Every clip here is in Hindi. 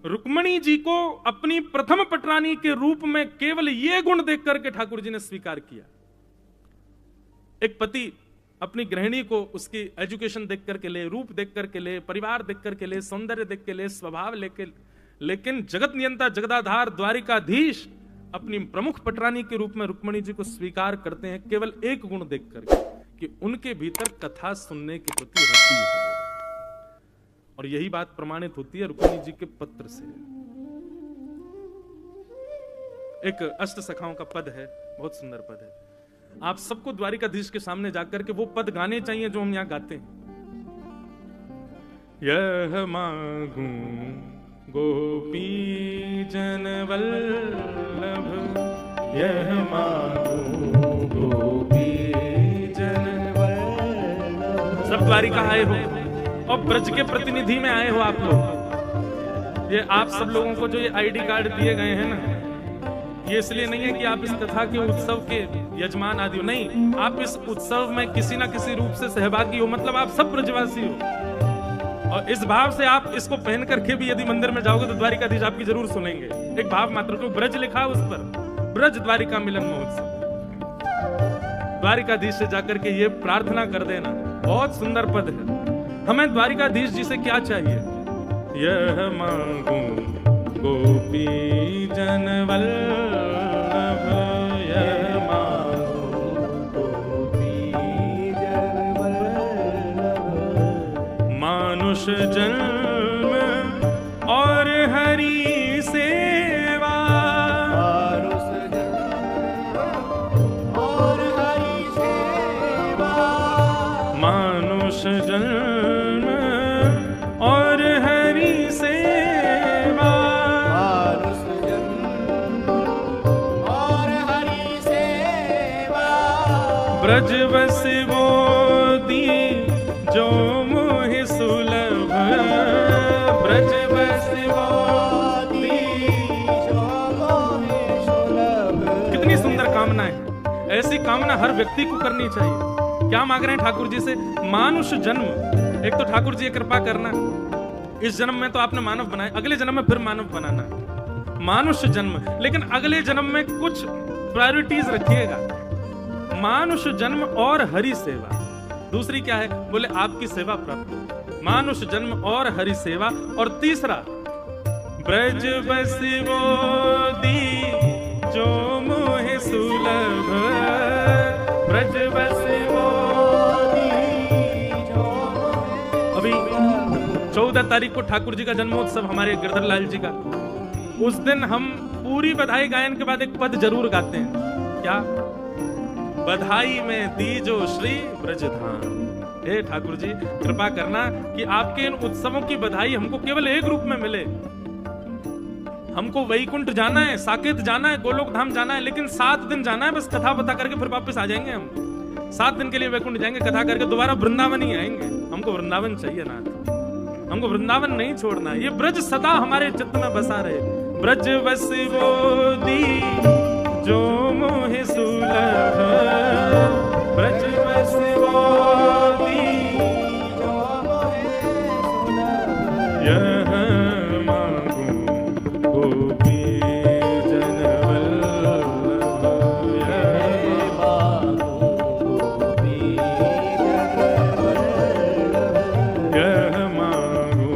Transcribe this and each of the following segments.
रुक्मणी जी को अपनी प्रथम पटरानी के रूप में केवल ये गुण देख करके ठाकुर जी ने स्वीकार किया। एक पति अपनी गृहिणी को उसकी एजुकेशन देख करके ले, रूप देख करके ले, परिवार देख करके ले, सौंदर्य देख के ले, स्वभाव लेके, लेकिन जगत नियंता जगदाधार द्वारिकाधीश अपनी प्रमुख पटरानी के रूप में रुक्मणी जी को स्वीकार करते हैं केवल एक गुण देख करके कि उनके भीतर कथा सुनने के प्रति रति है। और यही बात प्रमाणित होती है रुक्मणी जी के पत्र से। एक अष्ट सखाओं का पद है, बहुत सुंदर पद है। आप सबको द्वारिकाधीश के सामने जाकर के वो पद गाने चाहिए जो हम यहां गाते हैं। यह मांगू गोपी जन वल्लभ, यह मांगू गोपी जन वल्लभ। सब द्वारिका आए हो और ब्रज के प्रतिनिधि में आए हो आप लोग। ये आप सब लोगों को जो ये आईडी कार्ड दिए गए हैं ना, ये इसलिए नहीं है कि आप इस कथा के उत्सव के यजमान आदि हो, नहीं, आप इस उत्सव में किसी ना किसी रूप से सहभागी हो, मतलब आप सब ब्रजवासी हो। और इस भाव से आप इसको पहन करके भी यदि मंदिर में जाओगे तो द्वारिकाधीश आपकी जरूर सुनेंगे। एक भाव मात्र, क्योंकि ब्रज लिखा है उस पर, ब्रज द्वारिका मिलन महोत्सव। द्वारिकाधीश से जाकर के ये प्रार्थना कर देना, बहुत सुंदर पद है। हमें द्वारिकाधीश जी से क्या चाहिए? यह मांगू गोपी जन वल्लभ, यह मांगू गोपी जन वल्लभ। मानुष जन्म और हरि सेवा, मानुष जन्म और हरि सेवा, मानुष जन्म और हरि सेवा, मानुष जन्म और हरि सेवा। ब्रज बसि बोधी जो मोहि सुलभ, ब्रज बसि बोधी जो मोहि सुलभ। कितनी सुंदर कामना है, ऐसी कामना हर व्यक्ति को करनी चाहिए। क्या मांग रहे हैं ठाकुर जी से? मानुष जन्म। एक तो ठाकुर जी कृपा करना, इस जन्म में तो आपने मानव बनाया, अगले जन्म में फिर मानव बनाना। मानुष जन्म, लेकिन अगले जन्म में कुछ प्रायोरिटीज रखिएगा। मानुष जन्म और हरि सेवा। दूसरी क्या है? बोले आपकी सेवा प्राप्त। मानुष जन्म और हरि सेवा। और तीसरा, ब्रज बसि बोधी जो मोहि सुलभ, ब्रज बसि बोधी जो। अभी 14 तारीख को ठाकुर जी का जन्मोत्सव, हमारे गिरधर लाल जी का। उस दिन हम पूरी बधाई गायन के बाद एक पद जरूर गाते हैं। क्या? बधाई में दीजो श्री ब्रजधाम। हे ठाकुर जी कृपा करना कि आपके इन उत्सवों की बधाई हमको केवल एक रूप में मिले। हमको वैकुंठ जाना है, साकेत जाना है, गोलोक धाम जाना है, लेकिन 7 दिन जाना है, बस कथा बता करके फिर वापस आ जाएंगे हम। 7 दिन के लिए वैकुंठ जाएंगे, कथा करके दोबारा वृंदावन ही आएंगे। हमको वृंदावन चाहिए ना, हमको वृंदावन नहीं छोड़ना। ये ब्रज सदा हमारे चित्त में बसा रहे। ब्रज बसि बोधी जो मोहि सुलभ, ब्रज बसि बोधी जो मोहि सुलभ। यह मांगू गोपी जन वल्लभ, यह मांगू गोपी जन वल्लभ, यह मांगू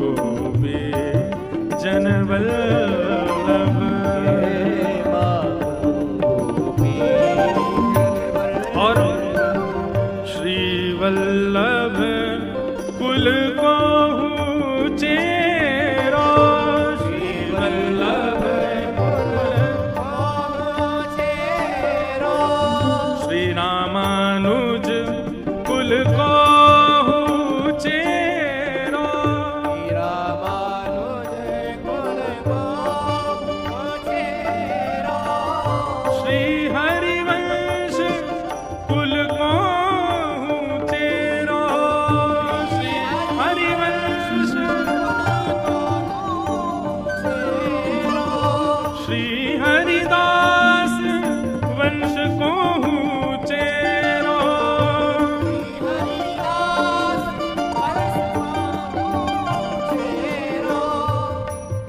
गोपी जन वल्लभ। और श्री वल्लभ कुल को चेरो, श्री वल्लभ कुल को चेरो, श्री रामानुज कुल को चेरो, श्री रामानुज कुल को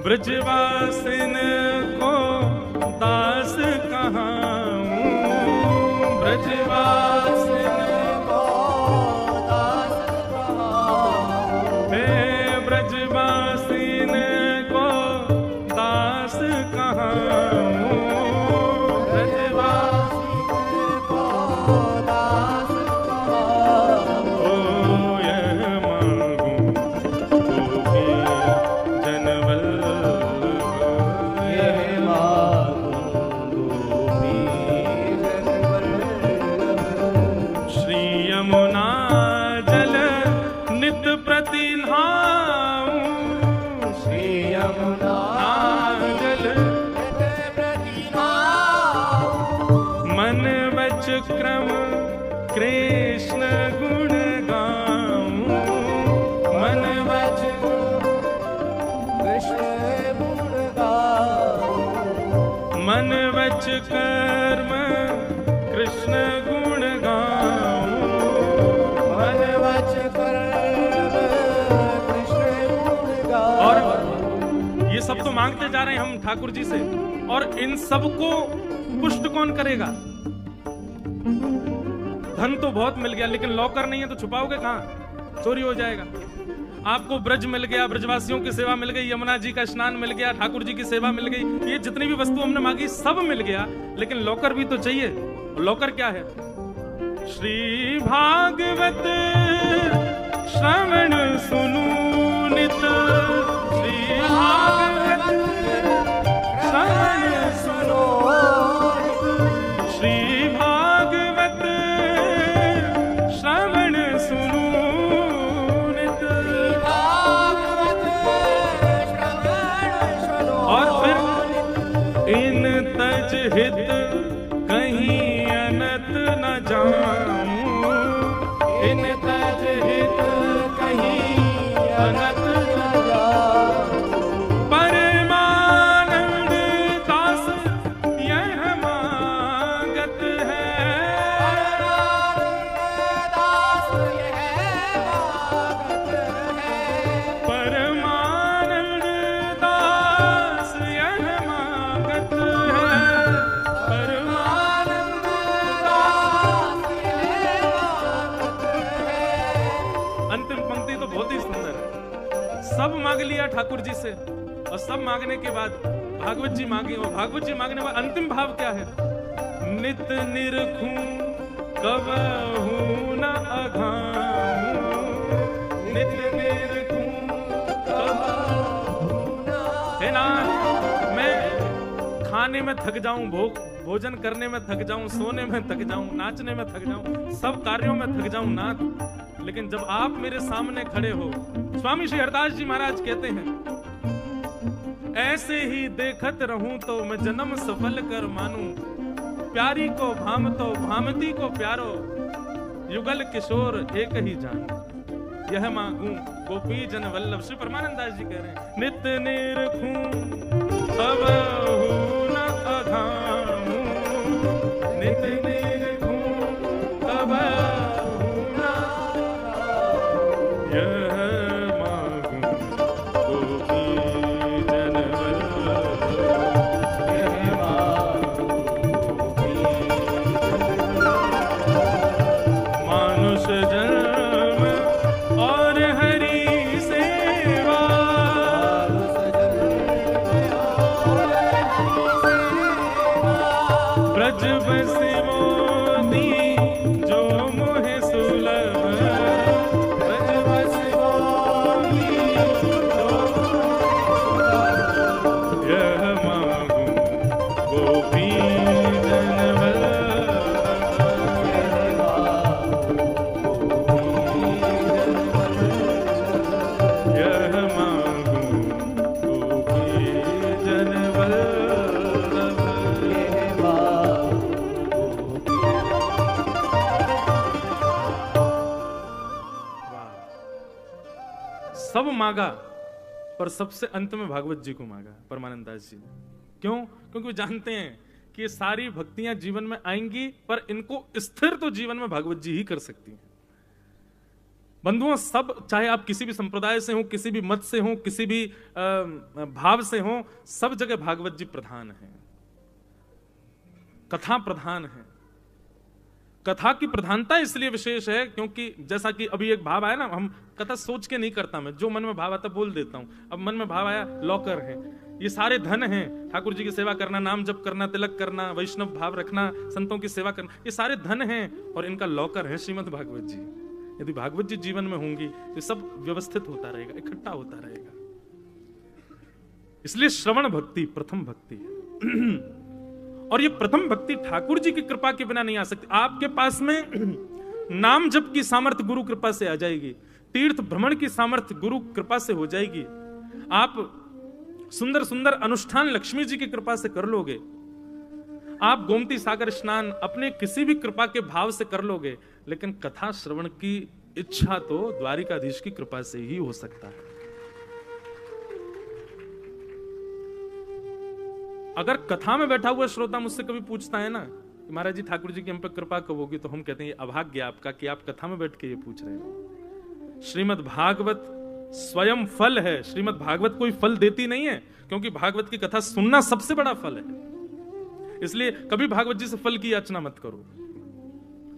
ब्रजवासिन को दास कहाऊं, ब्रजवासिन को दास कहाऊं, हे ब्रजवासिन को दास कहाऊं, ब्रजवासिन को दास कहाऊं, ओ यह मांगूं गोपी जनवल्लभ, यह मांगूं गोपी जनवल्लभ। श्री यमुना जल नित प्रति नहाऊं, श्री यमुना जल नित प्रति नहाऊं, मन वच क्रम कृष्ण गुण गाऊं, मन वच कृष्ण गुण गाऊं, मन वच कर्म कृष्ण गुण गाऊं, मन वच कर्म कृष्ण गुण गाऊं। और ये सब तो मांगते जा रहे हैं हम ठाकुर जी से, और इन सब को पुष्ट कौन करेगा? धन तो बहुत मिल गया, लेकिन लॉकर नहीं है तो छुपाओगे कहां? चोरी हो जाएगा। आपको ब्रज मिल गया, ब्रजवासियों की सेवा मिल गई, यमुना जी का स्नान मिल गया, ठाकुर जी की सेवा मिल गई, ये जितनी भी वस्तु हमने मांगी सब मिल गया, लेकिन लॉकर भी तो चाहिए। लॉकर क्या है? श्री भागवत श्रवण सुनू नित, श्री भागवत श्रवण सुनो, श्री भागवत श्रवण सुनू नित, और फिर इन तज हित कहीं अनत न जाऊं, इन तज हित कहीं अनत न जाऊं, परमानंद दास यह मांगत है, परमानंद दास यह मांगत है, परमानंद दास यह मांगत है। अंतिम पंक्ति तो बहुत ही सुंदर है। सब मांग लिया ठाकुर जी से, और सब मांगने के बाद भागवत जी मांगे, और भागवत जी मांगने के बाद अंतिम भाव क्या है? नित निरखूं कबहू न अघाऊं, नित निरखूं कबहू न। हे नाथ, मैं खाने में थक जाऊं, भोजन करने में थक जाऊं, सोने में थक जाऊं, नाचने में थक जाऊं, सब कार्यों में थक जाऊं नाथ, लेकिन जब आप मेरे सामने खड़े हो, स्वामी श्री हरदास जी महाराज कहते हैं, ऐसे ही देखत रहूं तो मैं जन्म सफल कर मानूं, प्यारी को भामतो भामती को प्यारो, युगल किशोर एक ही जान, यह मांगूं गोपी जन वल्लभ। श्री परमानंद दास जी कह रहे हैं, नित निरखूं कबहू न अघाऊं, नित निरखूं कबहू न अघाऊं, यह मांगूं गोपी जन वल्लभ, यह मांगूं गोपी जन वल्लभ। मानुष जन्म और हरि सेवा, ब्रज बसि मोदी जो मोहे सुलभ, ब्रज बसि मोदी जो यह मांगूं गोपी जन वल्लभ, यह मांगूं गोपी जन वल्लभ, यह सब मांगा, पर सबसे अंत में भागवत जी को मांगा परमानंद दास जी ने। क्यों? क्योंकि वो जानते हैं कि ये सारी भक्तियां जीवन में आएंगी, पर इनको स्थिर तो जीवन में भागवत जी ही कर सकती हैं। बंधुओं, सब, चाहे आप किसी भी संप्रदाय से हो, किसी भी मत से हो, किसी भी भाव से हो, सब जगह भागवत जी प्रधान है, कथा प्रधान है। कथा की प्रधानता इसलिए विशेष है क्योंकि जैसा कि अभी एक भाव आया ना, हम कथा सोच के नहीं करता, मैं जो मन में भाव आता बोल देता हूं। अब मन में भाव आया, लॉकर है, ये सारे धन हैं, ठाकुर जी की सेवा करना, नाम जप करना, तिलक करना, वैष्णव भाव रखना, संतों की सेवा करना, ये सारे धन हैं और इनका लॉकर है श्रीमद् भागवत जी। यदि भागवत जी जीवन में होंगी तो सब व्यवस्थित होता रहेगा, इकट्ठा होता रहेगा। इसलिए श्रवण भक्ति प्रथम भक्ति है और ये प्रथम भक्ति ठाकुर जी की कृपा के बिना नहीं आ सकती। आपके पास में नाम जप की सामर्थ्य गुरु कृपा से आ जाएगी, तीर्थ भ्रमण की सामर्थ्य गुरु कृपा से हो जाएगी, आप सुंदर सुंदर अनुष्ठान लक्ष्मी जी की कृपा से कर लोगे, आप गोमती सागर स्नान अपने किसी भी कृपा के भाव से कर लोगे, लेकिन कथा श्रवण की इच्छा तो द्वारिकाधीश की कृपा से ही हो सकता है। अगर कथा में बैठा हुआ श्रोता मुझसे कभी पूछता है ना कि महाराज जी ठाकुर जी की हम पे कृपा कब होगी, तो हम कहते हैं ये अभाग्य आपका कि आप कथा में बैठ के ये पूछ रहे हैं। श्रीमद् भागवत स्वयं फल है। श्रीमद् भागवत कोई फल देती नहीं है, क्योंकि भागवत की कथा सुनना सबसे बड़ा फल है। इसलिए कभी भागवत जी से फल की याचना मत करो।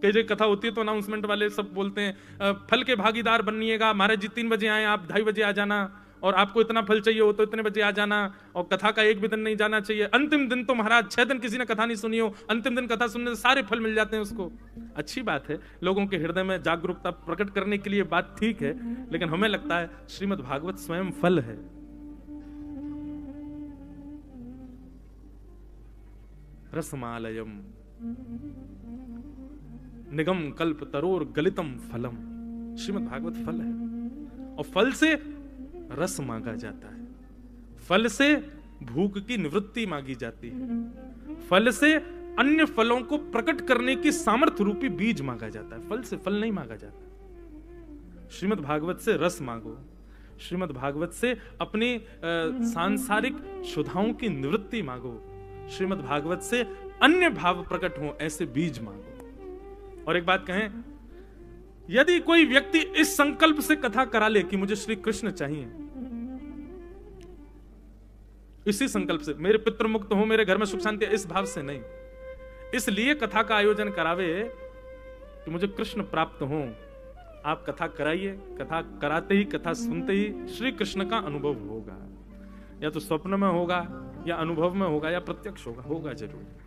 कई जगह कथा होती है तो अनाउंसमेंट वाले सब बोलते हैं फल के भागीदार बनिएगा, महाराज जी 3 बजे आए, आप 2:30 बजे आ जाना, और आपको इतना फल चाहिए हो तो इतने बजे आ जाना, और कथा का एक भी दिन नहीं जाना चाहिए। अंतिम दिन तो महाराज 6 दिन किसी ने कथा नहीं सुनी हो, अंतिम दिन कथा सुनने से सारे फल मिल जाते हैं उसको। अच्छी बात है, लोगों के हृदय में जागरूकता प्रकट करने के लिए बात ठीक है, लेकिन हमें लगता है श्रीमद् भागवत स्वयं फल है। रसमालयम निगम कल्प तरोर गलितम फलम, श्रीमद् भागवत फल है और फल से रस मांगा जाता है, फल से भूख की निवृत्ति मांगी जाती है, फल से अन्य फलों को प्रकट करने की सामर्थ्य रूपी बीज मांगा जाता है, फल से फल नहीं मांगा जाता। श्रीमद् भागवत से रस मांगो, श्रीमद् भागवत से अपनी सांसारिक क्षुधाओं की निवृत्ति मांगो, श्रीमद् भागवत से अन्य भाव प्रकट हो ऐसे बीज मांगो। और एक बात कहें, यदि कोई व्यक्ति इस संकल्प से कथा करा ले कि मुझे श्री कृष्ण चाहिए, इसी संकल्प से मेरे पितृ मुक्त हो, मेरे घर में सुख शांति, इस भाव से नहीं, इसलिए कथा का आयोजन करावे कि मुझे कृष्ण प्राप्त हो, आप कथा कराइए, कथा कराते ही, कथा सुनते ही श्री कृष्ण का अनुभव होगा। या तो स्वप्न में होगा, या अनुभव में होगा, या प्रत्यक्ष होगा, होगा जरूर।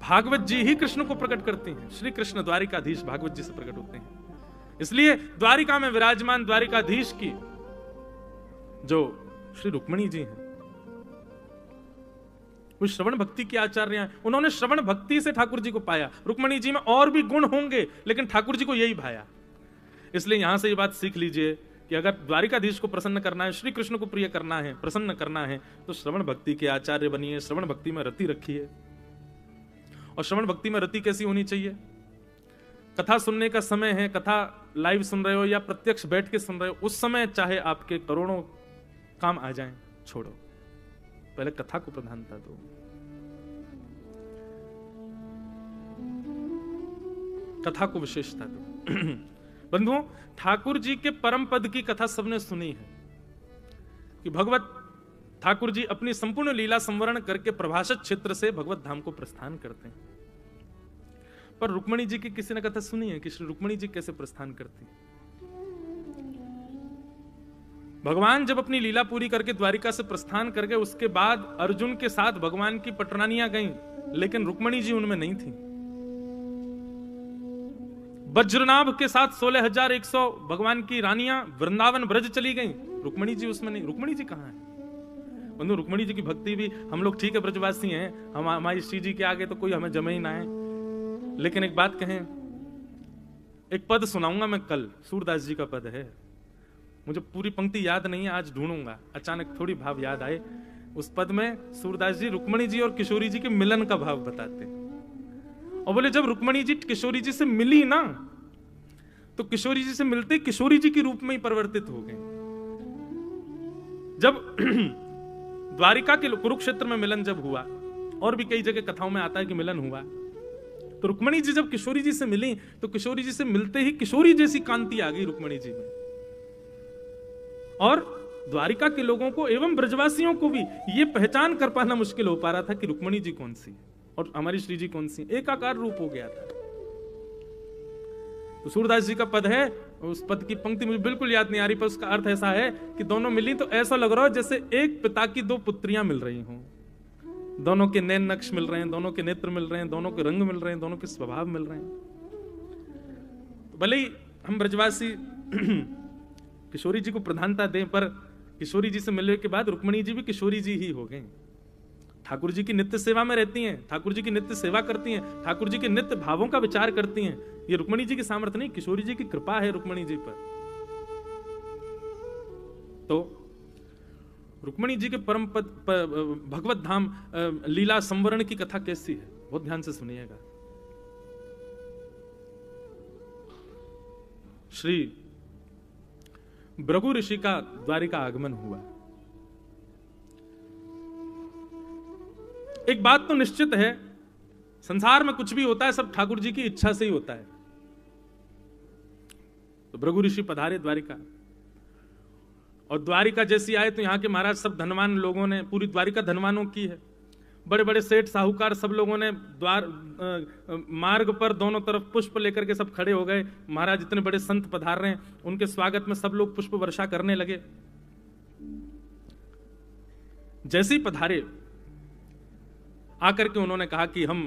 भागवत जी ही कृष्ण को प्रकट करती हैं। श्री कृष्ण द्वारिकाधीश भागवत जी से प्रकट होते हैं। इसलिए द्वारिका में विराजमान द्वारिकाधीश की जो श्री रुक्मिणी जी हैं, वो श्रवण भक्ति की आचार्य हैं। उन्होंने श्रवण भक्ति से ठाकुर जी को पाया। रुक्मिणी जी में और भी गुण होंगे, लेकिन ठाकुर जी को यही भाया। इसलिए यहां से ये बात सीख लीजिए कि अगर द्वारिकाधीश को प्रसन्न करना है, श्री कृष्ण को प्रिय करना है, प्रसन्न करना है, तो श्रवण भक्ति के आचार्य बनिए, श्रवण भक्ति में रति रखिए। और श्रवण भक्ति में रति कैसी होनी चाहिए? कथा सुनने का समय है, कथा लाइव सुन रहे हो या प्रत्यक्ष बैठ के सुन रहे हो, उस समय चाहे आपके करोड़ों काम आ जाएं, छोड़ो, पहले कथा को प्रधानता दो। कथा को विशेषता दो। बंधुओं, ठाकुर जी के परम पद की कथा सबने सुनी है कि भगवत ठाकुर जी अपनी संपूर्ण लीला संवरण करके प्रभाषित क्षेत्र से भगवत धाम को प्रस्थान करते हैं। पर रुक्मिणी जी की किसी ने कथा सुनी है कि श्री रुक्मिणी जी कैसे प्रस्थान करती? भगवान जब अपनी लीला पूरी करके द्वारिका से प्रस्थान कर गए, उसके बाद अर्जुन के साथ भगवान की पटरानियां गईं, लेकिन रुक्मिणी जी उनमें नहीं थी। वज्रनाभ के साथ 16,100 भगवान की रानियां वृंदावन ब्रज चली गईं, रुक्मिणी जी उसमें नहीं। रुक्मिणी जी कहां है? बंधु, रुक्मिणी जी की भक्ति भी, हम लोग ठीक है ब्रजवासी हैं, हम हमारी श्री जी के आगे तो कोई हमें जमे ही ना है। लेकिन एक बात कहें, एक पद सुनाऊंगा मैं कल, सूरदास जी का पद है, मुझे पूरी पंक्ति याद नहीं है, आज ढूंढूंगा, अचानक थोड़ी भाव याद आए। उस पद में सूरदास जी रुक्मिणी जी और किशोरी जी के मिलन का भाव बताते हैं और बोले जब रुक्मिणी जी किशोरी जी से मिली ना, तो किशोरी जी से मिलते किशोरी जी के रूप में ही परिवर्तित हो गए। जब द्वारिका के कुरुक्षेत्र में मिलन जब हुआ, और भी कई जगह कथाओं में आता है कि मिलन हुआ, तो रुक्मणी जी जब किशोरी जी से मिली तो किशोरी जी से मिलते ही किशोरी जैसी कांति आ गई रुक्मणी जी में। और द्वारिका के लोगों को एवं ब्रजवासियों को भी ये पहचान कर पाना मुश्किल हो पा रहा था कि रुक्मणी जी कौन सी और हमारी श्री जी कौन सी, एकाकार रूप हो गया था। तो सूरदास जी का पद है, उस पद की पंक्ति मुझे बिल्कुल याद नहीं आ रही, पर उसका अर्थ ऐसा है कि दोनों मिली तो ऐसा लग रहा हो जैसे एक पिता की दो पुत्रियां मिल रही हों। दोनों के नैन नक्श मिल रहे हैं, दोनों के नेत्र मिल रहे हैं, दोनों के रंग मिल रहे हैं, दोनों के स्वभाव मिल रहे हैं। भले ही हम ब्रजवासी किशोरी जी को प्रधानता दें, पर किशोरी जी से मिलने के बाद रुक्मणी जी भी किशोरी जी ही हो गई। ठाकुर जी की नित्य सेवा में रहती हैं, ठाकुर जी की नित्य सेवा करती हैं, ठाकुर जी के नित्य भावों का विचार करती हैं। ये रुक्मणी जी की सामर्थ्य नहीं, किशोरी जी की कृपा है रुक्मणी जी पर। तो रुक्मणी जी के परम पद भगवत धाम लीला संवरण की कथा कैसी है, बहुत ध्यान से सुनिएगा। श्री भृगु ऋषि का द्वारिका आगमन हुआ। एक बात तो निश्चित है, संसार में कुछ भी होता है सब ठाकुर जी की इच्छा से ही होता है। तो भृगु ऋषि पधारे द्वारिका, और द्वारिका जैसी आए तो यहां के महाराज सब धनवान लोगों ने, पूरी द्वारिका धनवानों की है, बड़े बड़े सेठ साहूकार सब लोगों ने द्वार मार्ग पर दोनों तरफ पुष्प लेकर के सब खड़े हो गए। महाराज इतने बड़े संत पधार रहे हैं, उनके स्वागत में सब लोग पुष्प वर्षा करने लगे। जैसे ही पधारे आकर के उन्होंने कहा कि हम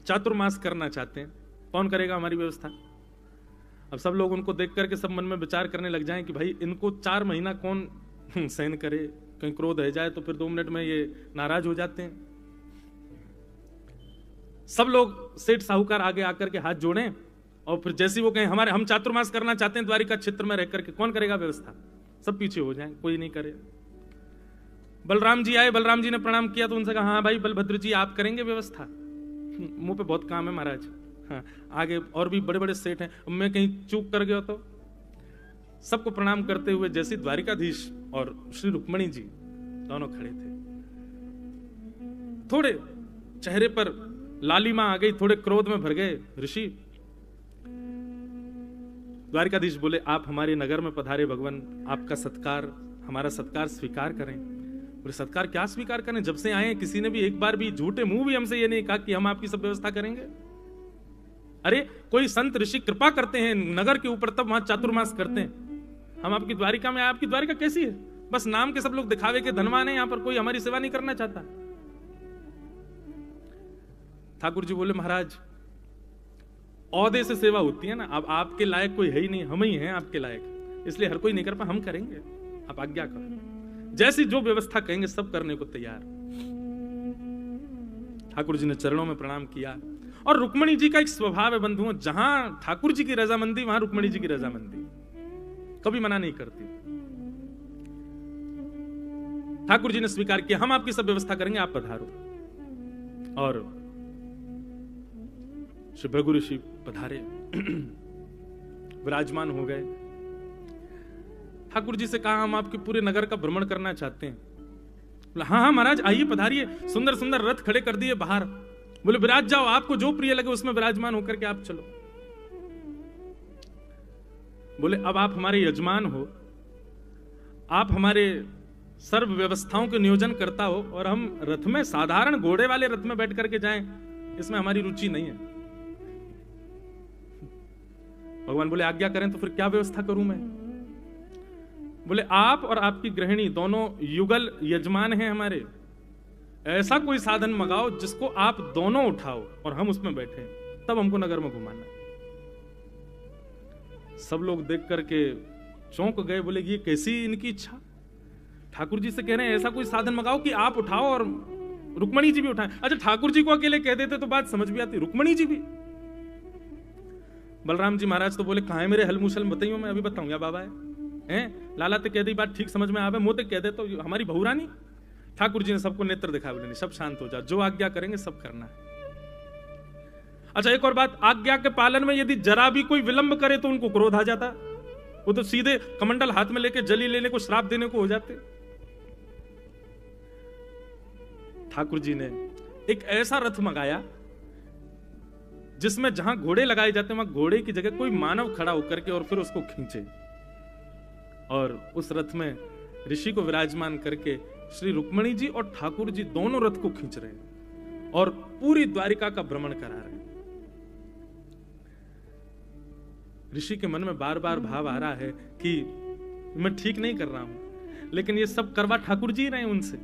चातुर्मास करना चाहते हैं, कौन करेगा हमारी व्यवस्था। अब सब लोग उनको देख करके सब मन में विचार करने लग जाएं कि भाई इनको 4 महीना कौन सहन करे, कहीं क्रोध रह जाए तो फिर 2 मिनट में ये नाराज हो जाते हैं। सब लोग सेठ साहूकार आगे आकर के हाथ जोड़ें, और फिर जैसे वो कहें हम चातुर्मास करना चाहते हैं द्वारिका क्षेत्र में रह करके, कौन करेगा व्यवस्था, सब पीछे हो जाएं, कोई नहीं करे। बलराम जी आए, बलराम जी ने प्रणाम किया तो उनसे कहा हाँ भाई बलभद्र जी आप करेंगे व्यवस्था, मुंह पे बहुत काम है महाराज। हाँ, आगे और भी बड़े बड़े सेठ हैं, मैं कहीं चूक कर गया तो। सबको प्रणाम करते हुए जैसे द्वारिकाधीश और श्री रुक्मणी जी दोनों खड़े थे, थोड़े चेहरे पर लालिमा आ गई, थोड़े क्रोध में भर गए ऋषि। द्वारिकाधीश बोले आप हमारे नगर में पधारे भगवान, आपका सत्कार, हमारा सत्कार स्वीकार करें। बोले सत्कार क्या स्वीकार करें, जब से आए किसी ने भी एक बार भी झूठे मुंह भी हमसे ये नहीं कहा कि हम आपकी सब व्यवस्था करेंगे। अरे कोई संत ऋषि कृपा करते हैं नगर के ऊपर तब वहां चातुर्मास करते हैं, हम आपकी द्वारिका में आए, आपकी द्वारिका कैसी है, बस नाम के सब लोग दिखावे के धनवान है, यहां पर कोई हमारी सेवा नहीं करना चाहता। ठाकुर जी बोले महाराज औहदे से सेवा होती है ना, अब आपके लायक कोई है ही नहीं, हम ही हैं आपके लायक, इसलिए हर कोई नहीं कर पा, हम करेंगे, आप आज्ञा करो, जैसी जो व्यवस्था कहेंगे सब करने को तैयार। ठाकुर जी ने चरणों में प्रणाम किया। और रुक्मणी जी का एक स्वभाव है बंधुओं, जहां ठाकुर जी की रजामंदी वहां रुक्मणी जी की रजामंदी, कभी मना नहीं करती। ठाकुर जी ने स्वीकार किया हम आपकी सब व्यवस्था करेंगे, आप पधारो। और श्री भृगु ऋषि पधारे, विराजमान हो गए। ठाकुर जी से कहा हम आपके पूरे नगर का भ्रमण करना चाहते हैं। बोला हाँ हाँ महाराज आइए पधारिए, सुंदर सुंदर रथ खड़े कर दिए बाहर। बोले विराज जाओ, आपको जो प्रिय लगे उसमें विराजमान होकर के आप चलो। बोले अब आप हमारे यजमान हो, आप हमारे सर्व व्यवस्थाओं के नियोजन करता हो, और हम रथ में साधारण घोड़े वाले रथ में बैठ करके जाएं, इसमें हमारी रुचि नहीं है। भगवान बोले आज्ञा करें तो फिर क्या व्यवस्था करूं मैं। बोले आप और आपकी गृहिणी दोनों युगल यजमान हैं हमारे, ऐसा कोई साधन मंगाओ जिसको आप दोनों उठाओ और हम उसमें बैठे, तब हमको नगर में घुमाना। सब लोग देख करके चौंक गए, बोले ये कैसी इनकी इच्छा। ठाकुर जी से कह रहे हैं ऐसा कोई साधन मंगाओ कि आप उठाओ और रुक्मणी जी भी उठाएं। अच्छा ठाकुर जी को अकेले कह देते तो बात समझ भी आती, रुक्मणी जी भी। बलराम जी महाराज तो बोले कहा है मेरे हलमुसल बताइयो, मैं अभी बताऊंगा बाबा है लाला ते कह दी बात ठीक समझ में आवे, मुंह ते कह दे तो हमारी बहुरानी। ठाकुर जी ने सबको नेत्र दिखा, बोले नहीं सब शांत हो जाओ, जो आज्ञा करेंगे सब करना है। अच्छा एक और बात, आज्ञा के पालन में यदि जरा भी कोई विलंब करे तो उनको क्रोध आ जाता, वो तो सीधे कमंडल हाथ में लेके जली लेने को, श्राप देने को हो जाते। ठाकुर जी ने एक ऐसा रथ मंगाया जिसमें जहां घोड़े लगाए जाते हैं वहां घोड़े की जगह कोई मानव खड़ा होकर के और फिर उसको खींचे, और उस रथ में ऋषि को विराजमान करके श्री रुक्मणी जी और ठाकुर जी दोनों रथ को खींच रहे हैं और पूरी द्वारिका का भ्रमण करा रहे हैं। ऋषि के मन में बार बार भाव आ रहा है कि मैं ठीक नहीं कर रहा हूं, लेकिन ये सब करवा ठाकुर जी रहे हैं उनसे।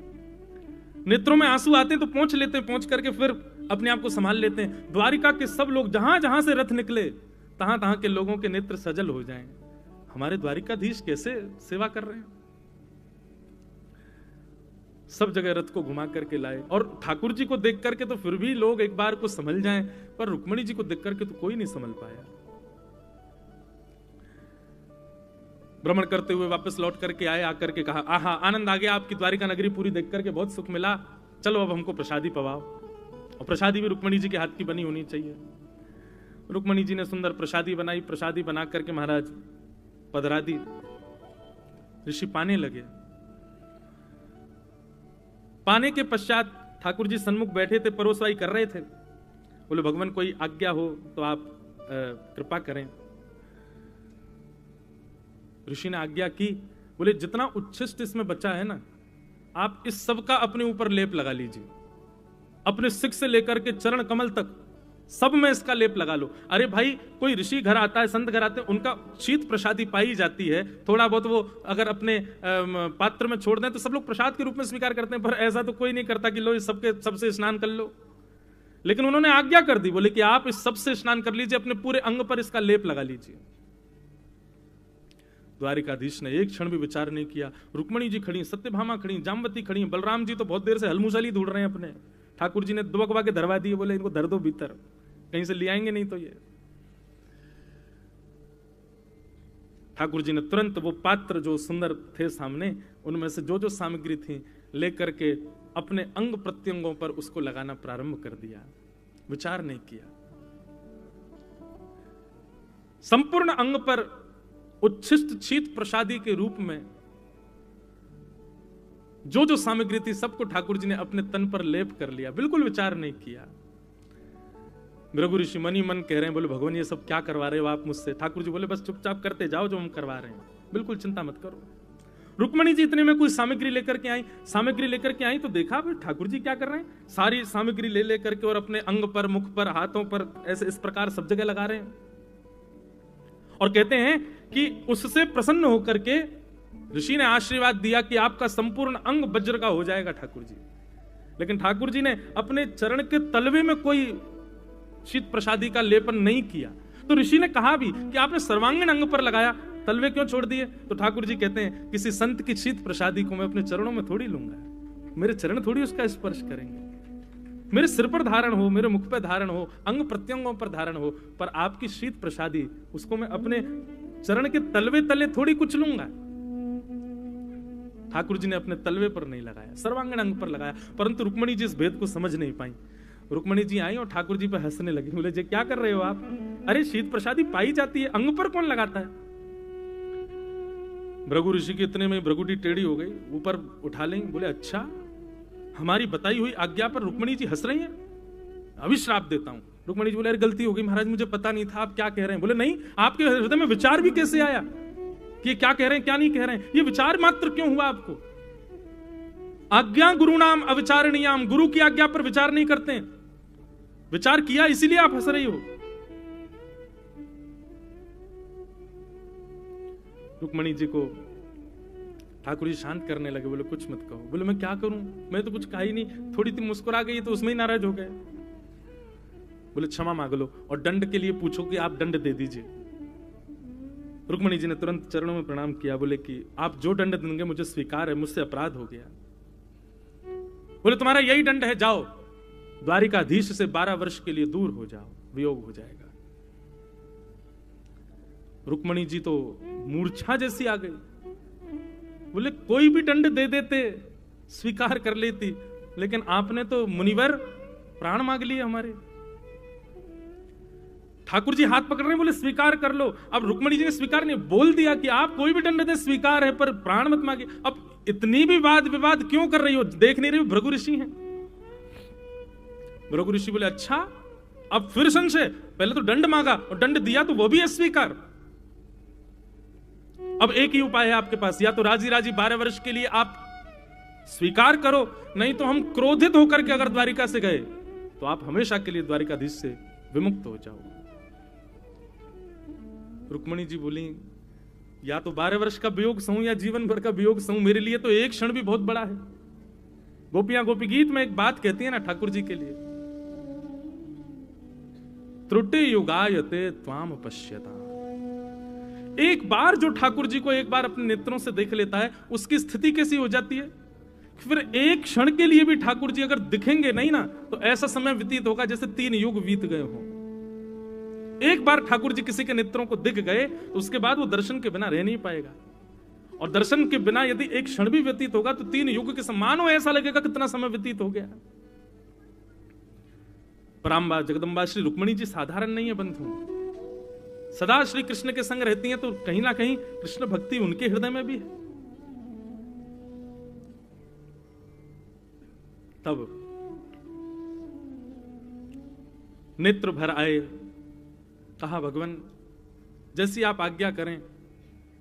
नेत्रों में आंसू आते हैं तो पहुंच लेते हैं, पहुंच करके फिर अपने आप को संभाल लेते हैं। द्वारिका के सब लोग जहां जहां से रथ निकले तहां तहां के लोगों के नेत्र सजल हो जाएं। हमारे द्वारिकाधीश कैसे सेवा कर रहे हैं। सब जगह रथ को घुमा करके लाए, और ठाकुर जी को देख करके तो फिर भी लोग एक बार को समझ जाएं, पर रुक्मणी जी को देख करके तो कोई नहीं समझ पाया। भ्रमण करते हुए वापस लौट करके आए, आकर के कहा, आहा आनंद आ गया, आपकी द्वारिका नगरी पूरी देख करके बहुत सुख मिला, चलो अब हमको प्रसादी पवाओ। और प्रसादी भी रुक्मणी जी के हाथ की बनी होनी चाहिए। रुक्मणी जी ने सुंदर प्रसादी बनाई, प्रसादी बना करके महाराज पधरा दी। ऋषि पाने लगे। पाने के पश्चात ठाकुर जी सन्मुख बैठे थे, परोसवाई कर रहे थे। बोले भगवान कोई आज्ञा हो तो आप कृपा करें। ऋषि ने आज्ञा की। बोले जितना उच्छिष्ट इसमें बचा है ना, आप इस सब का अपने ऊपर लेप लगा लीजिए, अपने सिक से लेकर के चरण कमल तक सब में इसका लेप लगा लो। अरे भाई, कोई ऋषि घर आता है, संत घर आते हैं, उनका शीत प्रसादी पाई जाती है, थोड़ा बहुत वो अगर अपने पात्र में छोड़ दें तो सब लोग प्रसाद के रूप में स्वीकार करते हैं, पर ऐसा तो कोई नहीं करता कि लो इस सबके सबसे स्नान कर लो। लेकिन उन्होंने आज्ञा कर दी, बोले कि आप इस सबसे स्नान कर लीजिए, अपने पूरे अंग पर इसका लेप लगा लीजिए। द्वारिकाधीश ने एक क्षण भी विचार नहीं किया। रुक्मणी जी खड़ी, सत्यभामा खड़ी, जामवती खड़ी, बलराम जी तो बहुत देर से हलमुसली ढूंढ रहे हैं अपने। ठाकुर जी ने दुबकवा के धरवा दिए, बोले इनको धर दो भीतर, कहीं से ले आएंगे नहीं तो ये। ठाकुर जी ने तुरंत वो पात्र जो सुंदर थे सामने, उनमें से जो जो सामग्री थी लेकर के अपने अंग प्रत्यंगों पर उसको लगाना प्रारंभ कर दिया, विचार नहीं किया। संपूर्ण अंग पर उच्छिष्ट शीत प्रसादी के रूप में जो जो सामग्री थी सबको ठाकुर जी ने अपने तन पर लेप कर लिया, बिल्कुल विचार नहीं किया। भृगु ऋषि मन ही मन कह रहे हैं, बोले भगवान ये सब क्या करवा रहे हो आप मुझसे। ठाकुर जी बोले बस चुपचाप करते जाओ जो हम करवा रहे हैं, बिल्कुल चिंता मत करो। रुक्मणी जी इतने में कोई सामग्री लेकर के आई, सामग्री लेकर के आई तो देखा ठाकुर जी क्या कर रहे हैं, सारी सामग्री ले लेकर के और अपने अंग पर, मुख पर, हाथों पर ऐसे इस प्रकार सब जगह लगा रहे हैं। और कहते हैं कि उससे प्रसन्न होकर के ऋषि ने आशीर्वाद दिया कि आपका संपूर्ण अंग वज्र का हो जाएगा ठाकुर जी। लेकिन ठाकुर जी ने अपने चरण के तलवे में कोई शीत प्रसादी का लेपन नहीं किया। तो ऋषि ने कहा भी कि आपने सर्वांगीण अंग पर लगाया, तलवे क्यों छोड़ दिए। तो ठाकुर जी कहते हैं किसी संत की शीत प्रसादी को मैं अपने चरणों में थोड़ी लूंगा, मेरे चरण थोड़ी उसका स्पर्श करेंगे। मेरे सिर पर धारण हो, मेरे मुख पर धारण हो, अंग प्रत्यंगों पर धारण हो, पर आपकी शीत प्रसादी उसको मैं अपने चरण के तलवे तले थोड़ी कुछ लूंगा। ठाकुर जी ने अपने तलवे पर नहीं लगाया, सर्वांगीण अंग पर लगाया। परंतु रुक्मणी जी इस भेद को समझ नहीं पाई। रुक्मणी जी आई और ठाकुर जी पर हंसने लगी, बोले जी क्या कर रहे हो आप, अरे शीत प्रसादी पाई जाती है, अंग पर कौन लगाता है। भृगु ऋषि के इतने में भृगुटी टेढ़ी हो गई, ऊपर उठा लेंगे। बोले अच्छा, हमारी बताई हुई आज्ञा पर रुक्मणी जी हंस रही हैं, अभी श्राप देता हूं। रुक्मणी जी बोले अरे गलती हो गई महाराज, मुझे पता नहीं था आप क्या कह रहे हैं। बोले नहीं, आपके हृदय में विचार भी कैसे आया कि क्या कह रहे हैं क्या नहीं कह रहे हैं, ये विचार मात्र क्यों हुआ आपको। आज्ञा गुरु नाम अविचारणीयाम, गुरु की आज्ञा पर विचार नहीं करते हैं, विचार किया इसीलिए आप हंस रही हो। रुक्मणी जी को ठाकुर जी शांत करने लगे, बोले कुछ मत कहो। बोले मैं क्या करूं, मैं तो कुछ कहा ही नहीं, थोड़ी सी मुस्कुरा गई तो उसमें ही नाराज हो गए। बोले क्षमा मांग लो और दंड के लिए पूछो कि आप दंड दे दीजिए। रुक्मणी जी ने तुरंत चरणों में प्रणाम किया, बोले कि आप जो दंड देंगे मुझे स्वीकार है, मुझसे अपराध हो गया। बोले तुम्हारा यही दंड है, जाओ द्वारिकाधीश से 12 वर्ष के लिए दूर हो जाओ, वियोग हो जाएगा। रुक्मणी जी तो मूर्छा जैसी आ गई। बोले कोई भी दंड दे देते, स्वीकार कर लेती, लेकिन आपने तो मुनिवर प्राण मांग लिए हमारे। ठाकुर जी हाथ पकड़ रहे हैं, बोले स्वीकार कर लो। अब रुक्मणी जी ने स्वीकार नहीं, बोल दिया कि आप कोई भी दंड दे स्वीकार है, पर प्राण मत मांगे। अब इतनी भी वाद विवाद क्यों कर रही हो, देख नहीं रही हो भृगु ऋषि हैं। भृगु ऋषि बोले अच्छा अब फिर संशय, पहले तो दंड मांगा और दंड दिया तो वो भी अस्वीकार। अब एक ही उपाय है आपके पास, या तो राजी राजी 12 वर्ष के लिए आप स्वीकार करो, नहीं तो हम क्रोधित होकर के अगर द्वारिका से गए तो आप हमेशा के लिए द्वारिकाधीश से विमुक्त हो जाओ। रुक्मणी जी बोली, या तो 12 वर्ष का वियोग सहूं या जीवन भर का वियोग सहूं, मेरे लिए तो एक क्षण भी बहुत बड़ा है। गोपियां गोपी गीत में एक बात कहती है ना ठाकुर जी के लिए, त्रुटि युगायते त्वाम पश्यता। एक बार जो ठाकुर जी को एक बार अपने नेत्रों से देख लेता है, उसकी स्थिति कैसी हो जाती है, फिर एक क्षण के लिए भी ठाकुर जी अगर दिखेंगे नहीं ना, तो ऐसा समय व्यतीत होगा जैसे 3 युग बीत गए हों। एक बार ठाकुर जी किसी के नेत्रों को दिख गए तो उसके बाद वो दर्शन के बिना रह नहीं पाएगा, और दर्शन के बिना यदि एक क्षण भी व्यतीत होगा तो 3 युग के समान हो, ऐसा लगेगा कितना समय व्यतीत हो गया। पराम्बा जगदम्बा श्री रुक्मणी जी साधारण नहीं है बंधु, सदा श्री कृष्ण के संग रहती हैं, तो कहीं ना कहीं कृष्ण भक्ति उनके हृदय में भी है। तब नेत्र भर आए, कहा भगवान जैसी आप आज्ञा करें,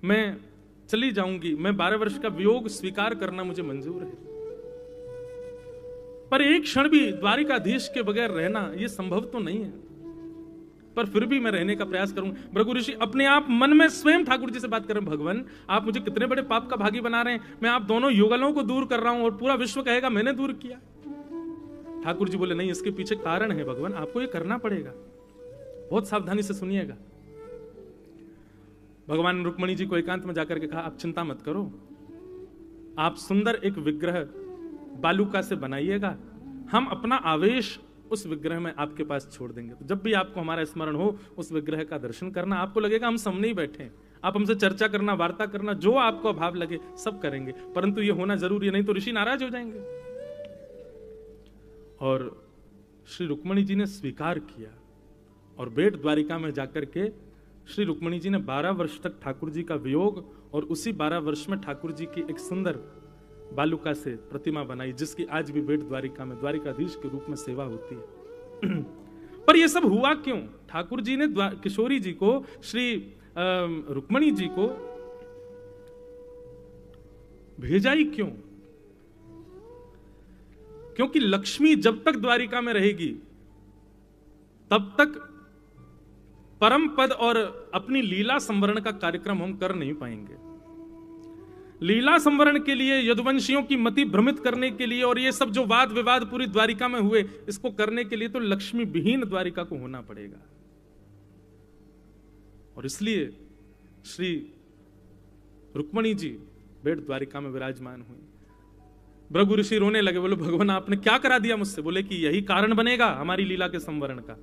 मैं चली जाऊंगी, मैं 12 वर्ष का वियोग स्वीकार करना मुझे मंजूर है, पर एक क्षण भी द्वारिकाधीश के बगैर रहना यह संभव तो नहीं है, पर फिर भी मैं रहने का प्रयास करूंगा। भृगु ऋषि अपने आप मन में स्वयं ठाकुर जी से बात करें, भगवान आप मुझे कितने बड़े पाप का भागी बना रहे हैं, मैं आप दोनों युगलों को दूर कर रहा हूं और पूरा विश्व कहेगा मैंने दूर किया। ठाकुर जी बोले, नहीं, इसके पीछे कारण है भगवान, आपको ये करना पड़ेगा, बहुत सावधानी से सुनिएगा। भगवान रुक्मणी जी को एकांत में जाकर के कहा, आप चिंता मत करो, आप सुंदर एक विग्रह बालुका से बनाइएगा, हम अपना आवेश उस विग्रह में आपके पास छोड़ देंगे, तो जब भी आपको हमारा स्मरण हो उस विग्रह का दर्शन करना, आपको लगेगा हम सामने ही बैठे हैं, आप हमसे चर्चा करना, वार्ता करना, जो आपको भाव लगे सब करेंगे, परंतु ये होना जरूरी है, नहीं तो ऋषि नाराज हो जाएंगे। और श्री रुक्मणी जी ने स्वीकार किया और बेट द्वारिका में जाकर के श्री रुक्मणी जी ने 12 वर्ष तक ठाकुर जी का वियोग, और उसी 12 वर्ष में ठाकुर जी की एक सुंदर बालुका से प्रतिमा बनाई, जिसकी आज भी बेट द्वारिका में द्वारिकाधीश के रूप में सेवा होती है। पर यह सब हुआ क्यों? ठाकुर जी ने किशोरी जी को, श्री रुक्मणी जी को भेजा ही क्यों? क्योंकि लक्ष्मी जब तक द्वारिका में रहेगी तब तक परम पद और अपनी लीला संवरण का कार्यक्रम हम कर नहीं पाएंगे। लीला संवरण के लिए, यदुवंशियों की मति भ्रमित करने के लिए, और ये सब जो वाद विवाद पूरी द्वारिका में हुए, इसको करने के लिए तो लक्ष्मी विहीन द्वारिका को होना पड़ेगा। और इसलिए श्री रुक्मणी जी बेट द्वारिका में विराजमान हुई। भृगु ऋषि रोने लगे, बोले भगवान आपने क्या करा दिया मुझसे? बोले कि यही कारण बनेगा हमारी लीला के संवरण का,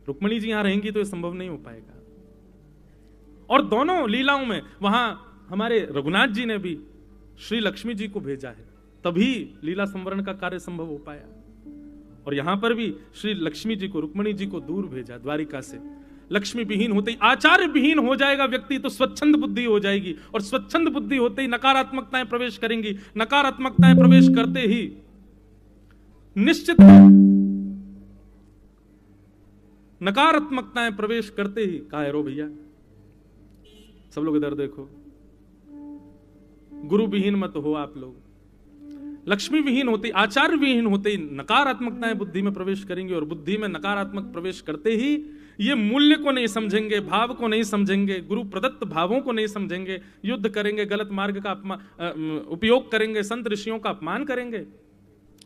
रुक्मणी जी यहां रहेंगी तो यह संभव नहीं हो पाएगा। और दोनों लीलाओं में वहां हमारे रघुनाथ जी ने भी श्री लक्ष्मी जी को भेजा है, तभी लीला संवरण का कार्य संभव हो पाया। और यहां पर भी श्री लक्ष्मी जी को, रुक्मणी जी को दूर भेजा द्वारिका से। लक्ष्मी विहीन होते ही आचार्य विहीन हो जाएगा व्यक्ति, तो स्वच्छंद बुद्धि हो जाएगी, और स्वच्छंद बुद्धि होते ही नकारात्मकताएं प्रवेश करेंगी। नकारात्मकताएं प्रवेश करते ही निश्चित नकारात्मकताएं प्रवेश करते ही, कहा रो भैया सब लोग इधर देखो, गुरु विहीन मत हो आप लोग। लक्ष्मी विहीन होते, आचार्य विहीन होते ही नकारात्मकताएं बुद्धि में प्रवेश करेंगी, और बुद्धि में नकारात्मक प्रवेश करते ही ये मूल्य को नहीं समझेंगे, भाव को नहीं समझेंगे, गुरु प्रदत्त भावों को नहीं समझेंगे, युद्ध करेंगे, गलत मार्ग का उपयोग करेंगे, संत ऋषियों का अपमान करेंगे,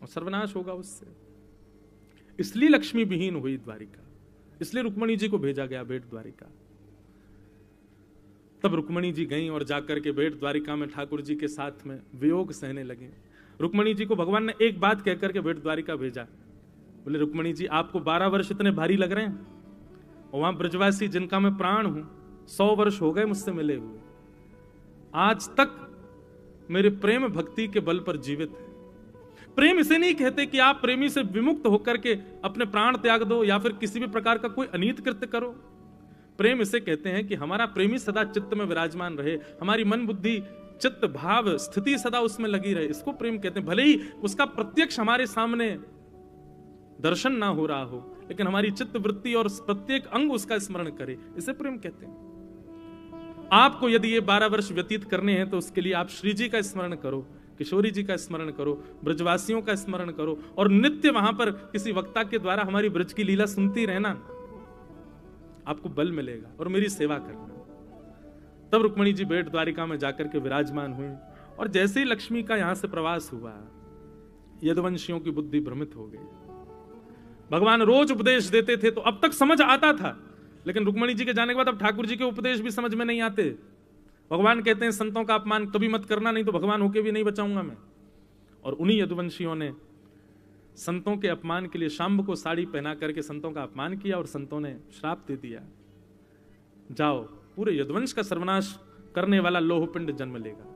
और सर्वनाश होगा उससे। इसलिए लक्ष्मी विहीन हुई द्वारिका, इसलिए रुक्मणी जी को भेजा गया बेट द्वारिका। तब रुक्मणी जी गईं और जाकर के बेट द्वारिका में ठाकुर जी के साथ में वियोग सहने लगे। रुक्मणी जी को भगवान ने एक बात कहकर के बेट द्वारिका भेजा, बोले रुक्मणी जी आपको 12 वर्ष इतने भारी लग रहे हैं, और वहां ब्रजवासी जिनका मैं प्राण हूं 100 वर्ष हो गए मुझसे मिले हुए, आज तक मेरे प्रेम भक्ति के बल पर जीवित है। प्रेम इसे नहीं कहते कि आप प्रेमी से विमुक्त होकर के अपने प्राण त्याग दो या फिर किसी भी प्रकार का कोई अनीत कृत्य करो। प्रेम इसे कहते हैं कि हमारा प्रेमी सदा चित्त में विराजमान रहे, हमारी मन बुद्धि चित्त भाव स्थिति सदा उसमें लगी रहे, इसको प्रेम कहते हैं। भले ही उसका प्रत्यक्ष हमारे सामने दर्शन ना हो रहा हो, लेकिन हमारी चित्त वृत्ति और प्रत्येक अंग उसका स्मरण करे, इसे प्रेम कहते हैं। आपको यदि ये 12 वर्ष व्यतीत करने हैं तो उसके लिए आप श्री जी का स्मरण करो, किशोरी जी का स्मरण करो, ब्रजवासियों का स्मरण करो, और नित्य वहां पर किसी वक्ता के द्वारा हमारी ब्रज की लीला सुनती रहना, आपको बल मिलेगा, और मेरी सेवा करना। तब रुक्मणी जी बेट द्वारिका में जाकर के विराजमान हुई, और जैसे ही लक्ष्मी का यहां से प्रवास हुआ, यदुवंशियों की बुद्धि भ्रमित हो गई। भगवान रोज उपदेश देते थे तो अब तक समझ आता था, लेकिन रुक्मणी जी के जाने के बाद अब ठाकुर जी के उपदेश भी समझ में नहीं आते। भगवान कहते हैं संतों का अपमान कभी मत करना, नहीं तो भगवान होके भी नहीं बचाऊंगा मैं। और उन्हीं यदुवंशियों ने संतों के अपमान के लिए शाम्ब को साड़ी पहना करके संतों का अपमान किया, और संतों ने श्राप दे दिया, जाओ पूरे यदुवंश का सर्वनाश करने वाला लोहपिंड जन्म लेगा।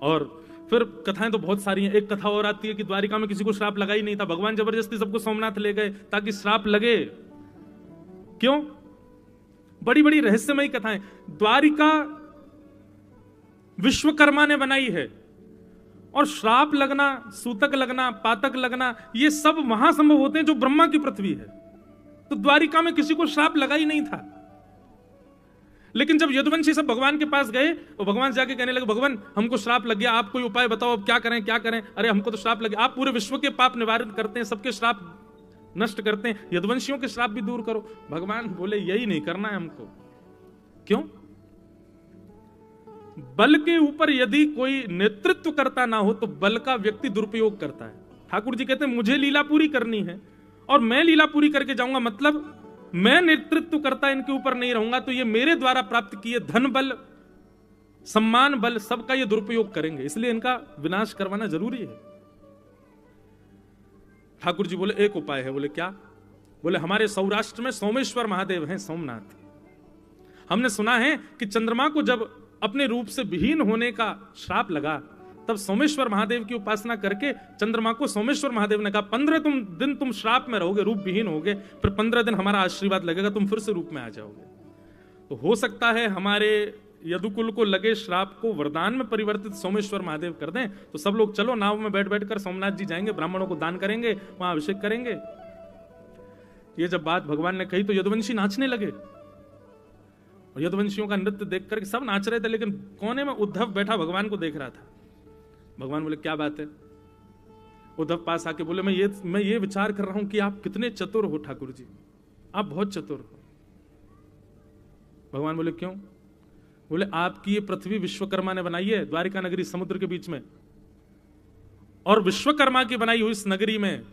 और फिर कथाएं तो बहुत सारी हैं। एक कथा और आती है कि द्वारिका में किसी को श्राप लगा ही नहीं था, भगवान जबरदस्ती सबको सोमनाथ ले गए ताकि श्राप लगे। क्यों? बड़ी बड़ी रहस्यमयी कथाएं। द्वारिका विश्वकर्मा ने बनाई है, और श्राप लगना, सूतक लगना, पातक लगना, ये सब वहां संभव होते हैं जो ब्रह्मा की पृथ्वी है। तो द्वारिका में किसी को श्राप लगा ही नहीं था। लेकिन जब यदुवंशी सब भगवान के पास गए तो भगवान जाके कहने लगे, भगवान हमको श्राप लग गया, आप कोई उपाय बताओ, अब क्या करें क्या करें। अरे हमको तो श्राप लग गया, आप पूरे विश्व के पाप निवारित करते हैं, सबके श्राप नष्ट करते हैं, यदुवंशियों के श्राप भी दूर करो। भगवान बोले यही नहीं करना है हमको। क्यों? बल के ऊपर यदि कोई नेतृत्व करता ना हो तो बल का व्यक्ति दुरुपयोग करता है। ठाकुर जी कहते हैं मुझे लीला पूरी करनी है और मैं लीला पूरी करके जाऊंगा, मतलब मैं नेतृत्व करता इनके ऊपर नहीं रहूंगा, तो ये मेरे द्वारा प्राप्त किए धन बल, सम्मान बल, सबका ये दुरुपयोग करेंगे, इसलिए इनका विनाश करवाना जरूरी है। ठाकुर जी बोले एक उपाय है। बोले क्या? बोले हमारे सौराष्ट्र में सोमेश्वर महादेव हैं, सोमनाथ। हमने सुना है कि चंद्रमा को जब अपने रूप से विहीन होने का श्राप लगा, तब सोमेश्वर महादेव की उपासना करके चंद्रमा को सोमेश्वर महादेव ने कहा 15 दिन तुम श्राप में रहोगे, रूप विहीन होगे, फिर 15 दिन हमारा आशीर्वाद लगेगा, तुम फिर से रूप में आ जाओगे। तो हो सकता है हमारे यदुकुल को लगे श्राप को वरदान में परिवर्तित सोमेश्वर महादेव कर दें, तो सब लोग चलो नाव में बैठ बैठ कर सोमनाथ जी जाएंगे, ब्राह्मणों को दान करेंगे, वहां अभिषेक करेंगे। ये जब बात भगवान ने कही तो यदुवंशी नाचने लगे, और यदुवंशियों का नृत्य देख कर सब नाच रहे थे, लेकिन कोने में उद्धव बैठा भगवान को देख रहा था। भगवान बोले क्या बात है? उद्धव पास आके बोले मैं ये विचार कर रहा हूं कि आप कितने चतुर हो ठाकुर जी, आप बहुत चतुर हो। भगवान बोले क्यों? बोले आपकी ये पृथ्वी विश्वकर्मा ने बनाई है, द्वारिका नगरी समुद्र के बीच में, और विश्वकर्मा की बनाई हुई इस नगरी में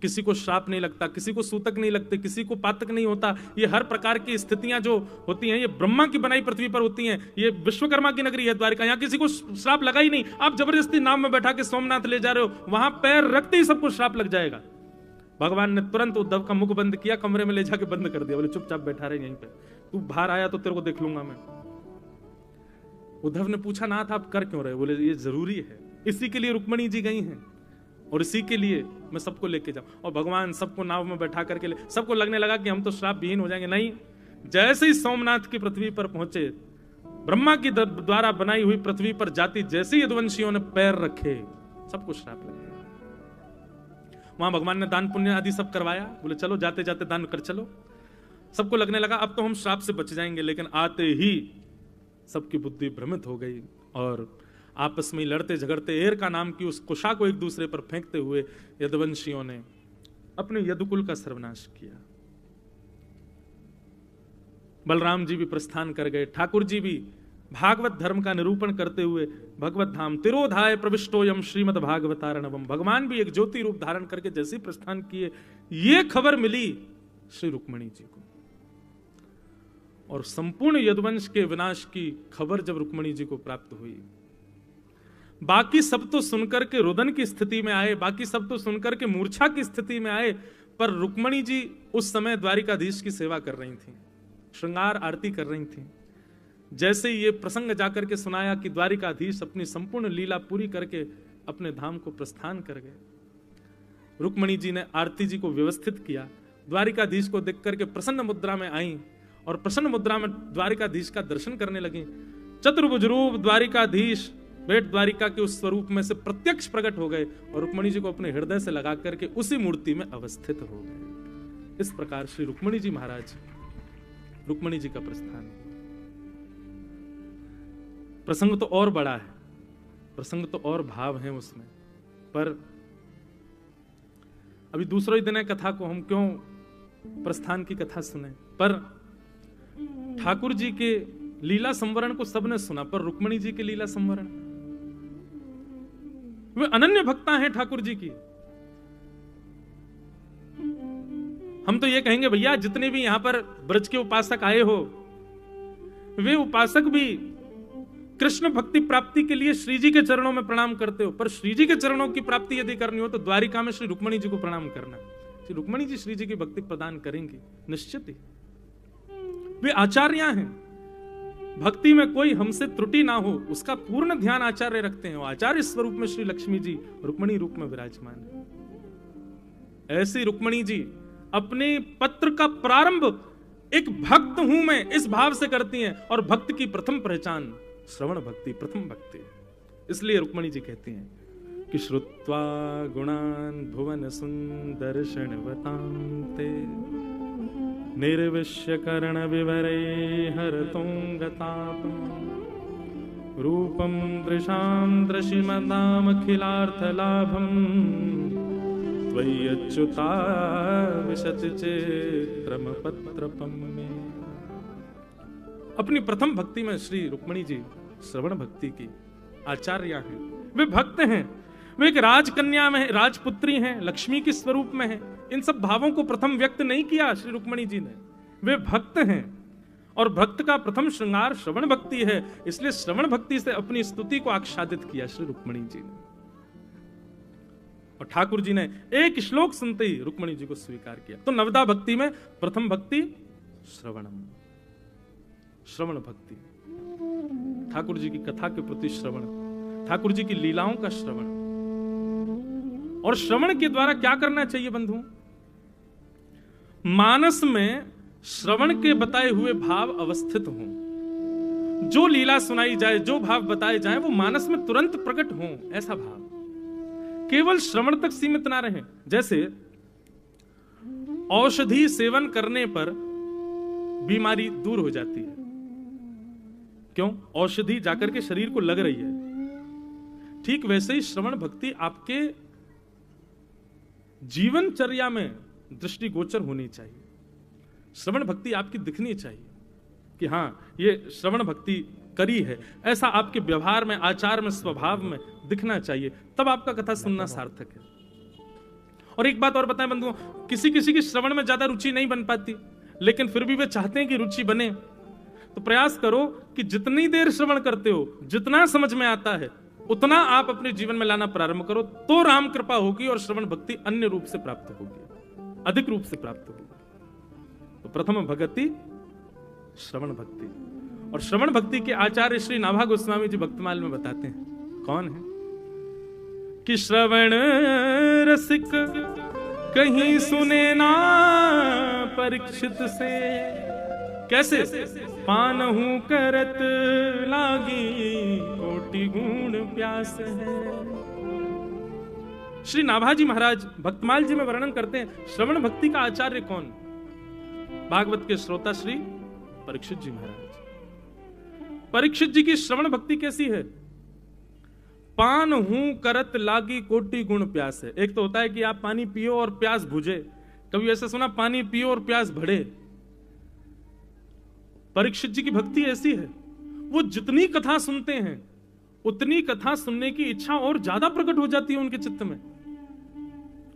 किसी को श्राप नहीं लगता, किसी को सूतक नहीं लगते, किसी को पातक नहीं होता। ये हर प्रकार की स्थितियां जो होती हैं ये ब्रह्मा की बनाई पृथ्वी पर होती हैं। ये विश्वकर्मा की नगरी है द्वारिका, यहां किसी को श्राप लगा ही नहीं। आप जबरदस्ती नाव में बैठा के सोमनाथ ले जा रहे हो, वहां पैर रखते ही सबको श्राप लग जाएगा। भगवान ने तुरंत उद्धव का मुख बंद किया, कमरे में ले जाके बंद कर दिया। बोले चुपचाप बैठा रहे यहीं पे, तू बाहर आया तो तेरे को देख लूंगा मैं। उद्धव ने पूछा नाथ आप कर क्यों रहे? बोले ये जरूरी है, इसी के लिए रुक्मणी जी गई हैं और इसी के लिए मैं सबको लेके जाऊं। और भगवान सबको नाव में बैठा करके सबको लगने लगा कि हम तो श्राप विहीन हो जाएंगे। नहीं, जैसे ही सोमनाथ की पृथ्वी पर पहुंचे, ब्रह्मा की द्वारा बनाई हुई पृथ्वी पर जाती जैसे ही यदुवंशियों ने पैर रखे, सबको श्राप लग गया। वहां भगवान ने दान पुण्य आदि सब करवाया। बोले चलो जाते जाते दान कर चलो। सबको लगने लगा अब तो हम श्राप से बच जाएंगे, लेकिन आते ही सबकी बुद्धि भ्रमित हो गई और आपस में लड़ते झगड़ते एर का नाम की उस कुशा को एक दूसरे पर फेंकते हुए यदुवंशियों ने अपने यदुकुल का सर्वनाश किया। बलराम जी भी प्रस्थान कर गए, ठाकुर जी भी भागवत धर्म का निरूपण करते हुए भगवत धाम तिरोधाय प्रविष्टोयम श्रीमद भागवतारणवम, भगवान भी एक ज्योति रूप धारण करके जैसे ही प्रस्थान किए, ये खबर मिली श्री रुक्मणी जी को। और संपूर्ण यदुवंश के विनाश की खबर जब रुक्मणी जी को प्राप्त हुई, बाकी सब तो सुनकर के रुदन की स्थिति में आए, बाकी सब तो सुनकर के मूर्छा की स्थिति में आए, पर रुक्मणी जी उस समय द्वारिकाधीश की सेवा कर रही थी, श्रृंगार आरती कर रही थी। जैसे ही ये प्रसंग जाकर के सुनाया कि द्वारिकाधीश अपनी संपूर्ण लीला पूरी करके अपने धाम को प्रस्थान कर गए, रुक्मणी जी ने आरती जी को व्यवस्थित किया, द्वारिकाधीश को देख करके प्रसन्न मुद्रा में आई और प्रसन्न मुद्रा में द्वारिकाधीश का दर्शन करने लगी। चतुर्भुज रूप द्वारिकाधीश वे द्वारिका के उस स्वरूप में से प्रत्यक्ष प्रकट हो गए और रुक्मणी जी को अपने हृदय से लगा करके उसी मूर्ति में अवस्थित हो गए। इस प्रकार श्री रुक्मणी जी महाराज, रुक्मणी जी का प्रस्थान। प्रसंग तो और बड़ा है, प्रसंग तो और भाव है उसमें, पर अभी दूसरा ही दिन है कथा को, हम क्यों प्रस्थान की कथा सुने। पर ठाकुर जी के लीला संवरण को सबने सुना, पर रुक्मणी जी के लीला संवरण, वे अनन्य भक्ता हैं ठाकुर जी की। हम तो ये कहेंगे भैया जितने भी यहां पर ब्रज के उपासक आए हो, वे उपासक भी कृष्ण भक्ति प्राप्ति के लिए श्री जी के चरणों में प्रणाम करते हो, पर श्री जी के चरणों की प्राप्ति यदि करनी हो तो द्वारिका में श्री रुक्मणी जी को प्रणाम करना। श्री रुक्मणी जी श्री जी की भक्ति प्रदान करेंगी निश्चित ही। वे आचार्य हैं, भक्ति में कोई हमसे त्रुटि ना हो उसका पूर्ण ध्यान आचार्य रखते हैं। आचार्य स्वरूप में श्री लक्ष्मी जी रुक्मणी रूप में विराजमान है। ऐसी रुक्मणी जी अपने पत्र का प्रारंभ एक भक्त हूं मैं इस भाव से करती हैं, और भक्त की प्रथम पहचान श्रवण भक्ति, प्रथम भक्ति। इसलिए रुक्मणी जी कहती हैं कि श्रुत्वा गुणान भुवन सुंदर शृण्वतांते निर्विश्य कर्ण विवरे हरतोंगतापम रूपम दृशाम दृशिमताम अखिलार्थ लाभम त्वयि अच्युता विशति चित्रम पत्रपम में। अपनी प्रथम भक्ति में श्री रुक्मणी जी श्रवण भक्ति की आचार्य हैं। वे भक्त हैं, वे एक राजकन्या में राजपुत्री हैं, लक्ष्मी के स्वरूप में हैं। इन सब भावों को प्रथम व्यक्त नहीं किया श्री रुक्मणी जी ने। वे भक्त हैं और भक्त का प्रथम श्रृंगार श्रवण भक्ति है, इसलिए श्रवण भक्ति से अपनी स्तुति को आच्छादित किया श्री रुक्मणी जी ने। और ठाकुर जी ने एक श्लोक सुनते ही रुक्मणी जी को स्वीकार किया। तो नवदा भक्ति में प्रथम भक्ति श्रवणम, श्रवण भक्ति, ठाकुर जी की कथा के प्रति श्रवण, ठाकुर जी की लीलाओं का श्रवण। और श्रवण के द्वारा क्या करना चाहिए बंधु? मानस में श्रवण के बताए हुए भाव अवस्थित हों। जो लीला सुनाई जाए, जो भाव बताए जाए, वो मानस में तुरंत प्रकट हों, ऐसा भाव। केवल श्रवण तक सीमित ना रहे। जैसे औषधि सेवन करने पर बीमारी दूर हो जाती है, क्यों? औषधि जाकर के शरीर को लग रही है। ठीक वैसे ही श्रवण भक्ति आपके जीवनचर्या में दृष्टिगोचर होनी चाहिए। श्रवण भक्ति आपकी दिखनी चाहिए कि हां ये श्रवण भक्ति करी है, ऐसा आपके व्यवहार में, आचार में, स्वभाव में दिखना चाहिए। तब आपका कथा सुनना सार्थक है। और एक बात और बताएं बंधुओं, किसी किसी की श्रवण में ज्यादा रुचि नहीं बन पाती, लेकिन फिर भी वे चाहते हैं कि रुचि बने। तो प्रयास करो कि जितनी देर श्रवण करते हो, जितना समझ में आता है, उतना आप अपने जीवन में लाना प्रारंभ करो, तो राम कृपा होगी और श्रवण भक्ति अन्य रूप से प्राप्त होगी, अधिक रूप से प्राप्त होगी। तो प्रथम भक्ति श्रवण भक्ति। और श्रवण भक्ति के आचार्य श्री नाभा गोस्वामी जी भक्तमाल में बताते हैं, कौन है कि श्रवण रसिक कहीं सुने ना परीक्षित से, कैसे? पानहु करत लागी कोटि गुण प्यास है। श्री नाभाजी महाराज भक्तमाल जी में वर्णन करते हैं श्रवण भक्ति का आचार्य कौन? भागवत के श्रोता श्री परीक्षित जी महाराज। परीक्षित जी की श्रवण भक्ति कैसी है? पान हूं करत लागी कोटि गुण प्यास है। एक तो होता है कि आप पानी पियो और प्यास बुझे, कभी ऐसा सुना पानी पियो और प्यास बढ़े? परीक्षित जी की भक्ति ऐसी है, वो जितनी कथा सुनते हैं उतनी कथा सुनने की इच्छा और ज्यादा प्रकट हो जाती है उनके चित्त में।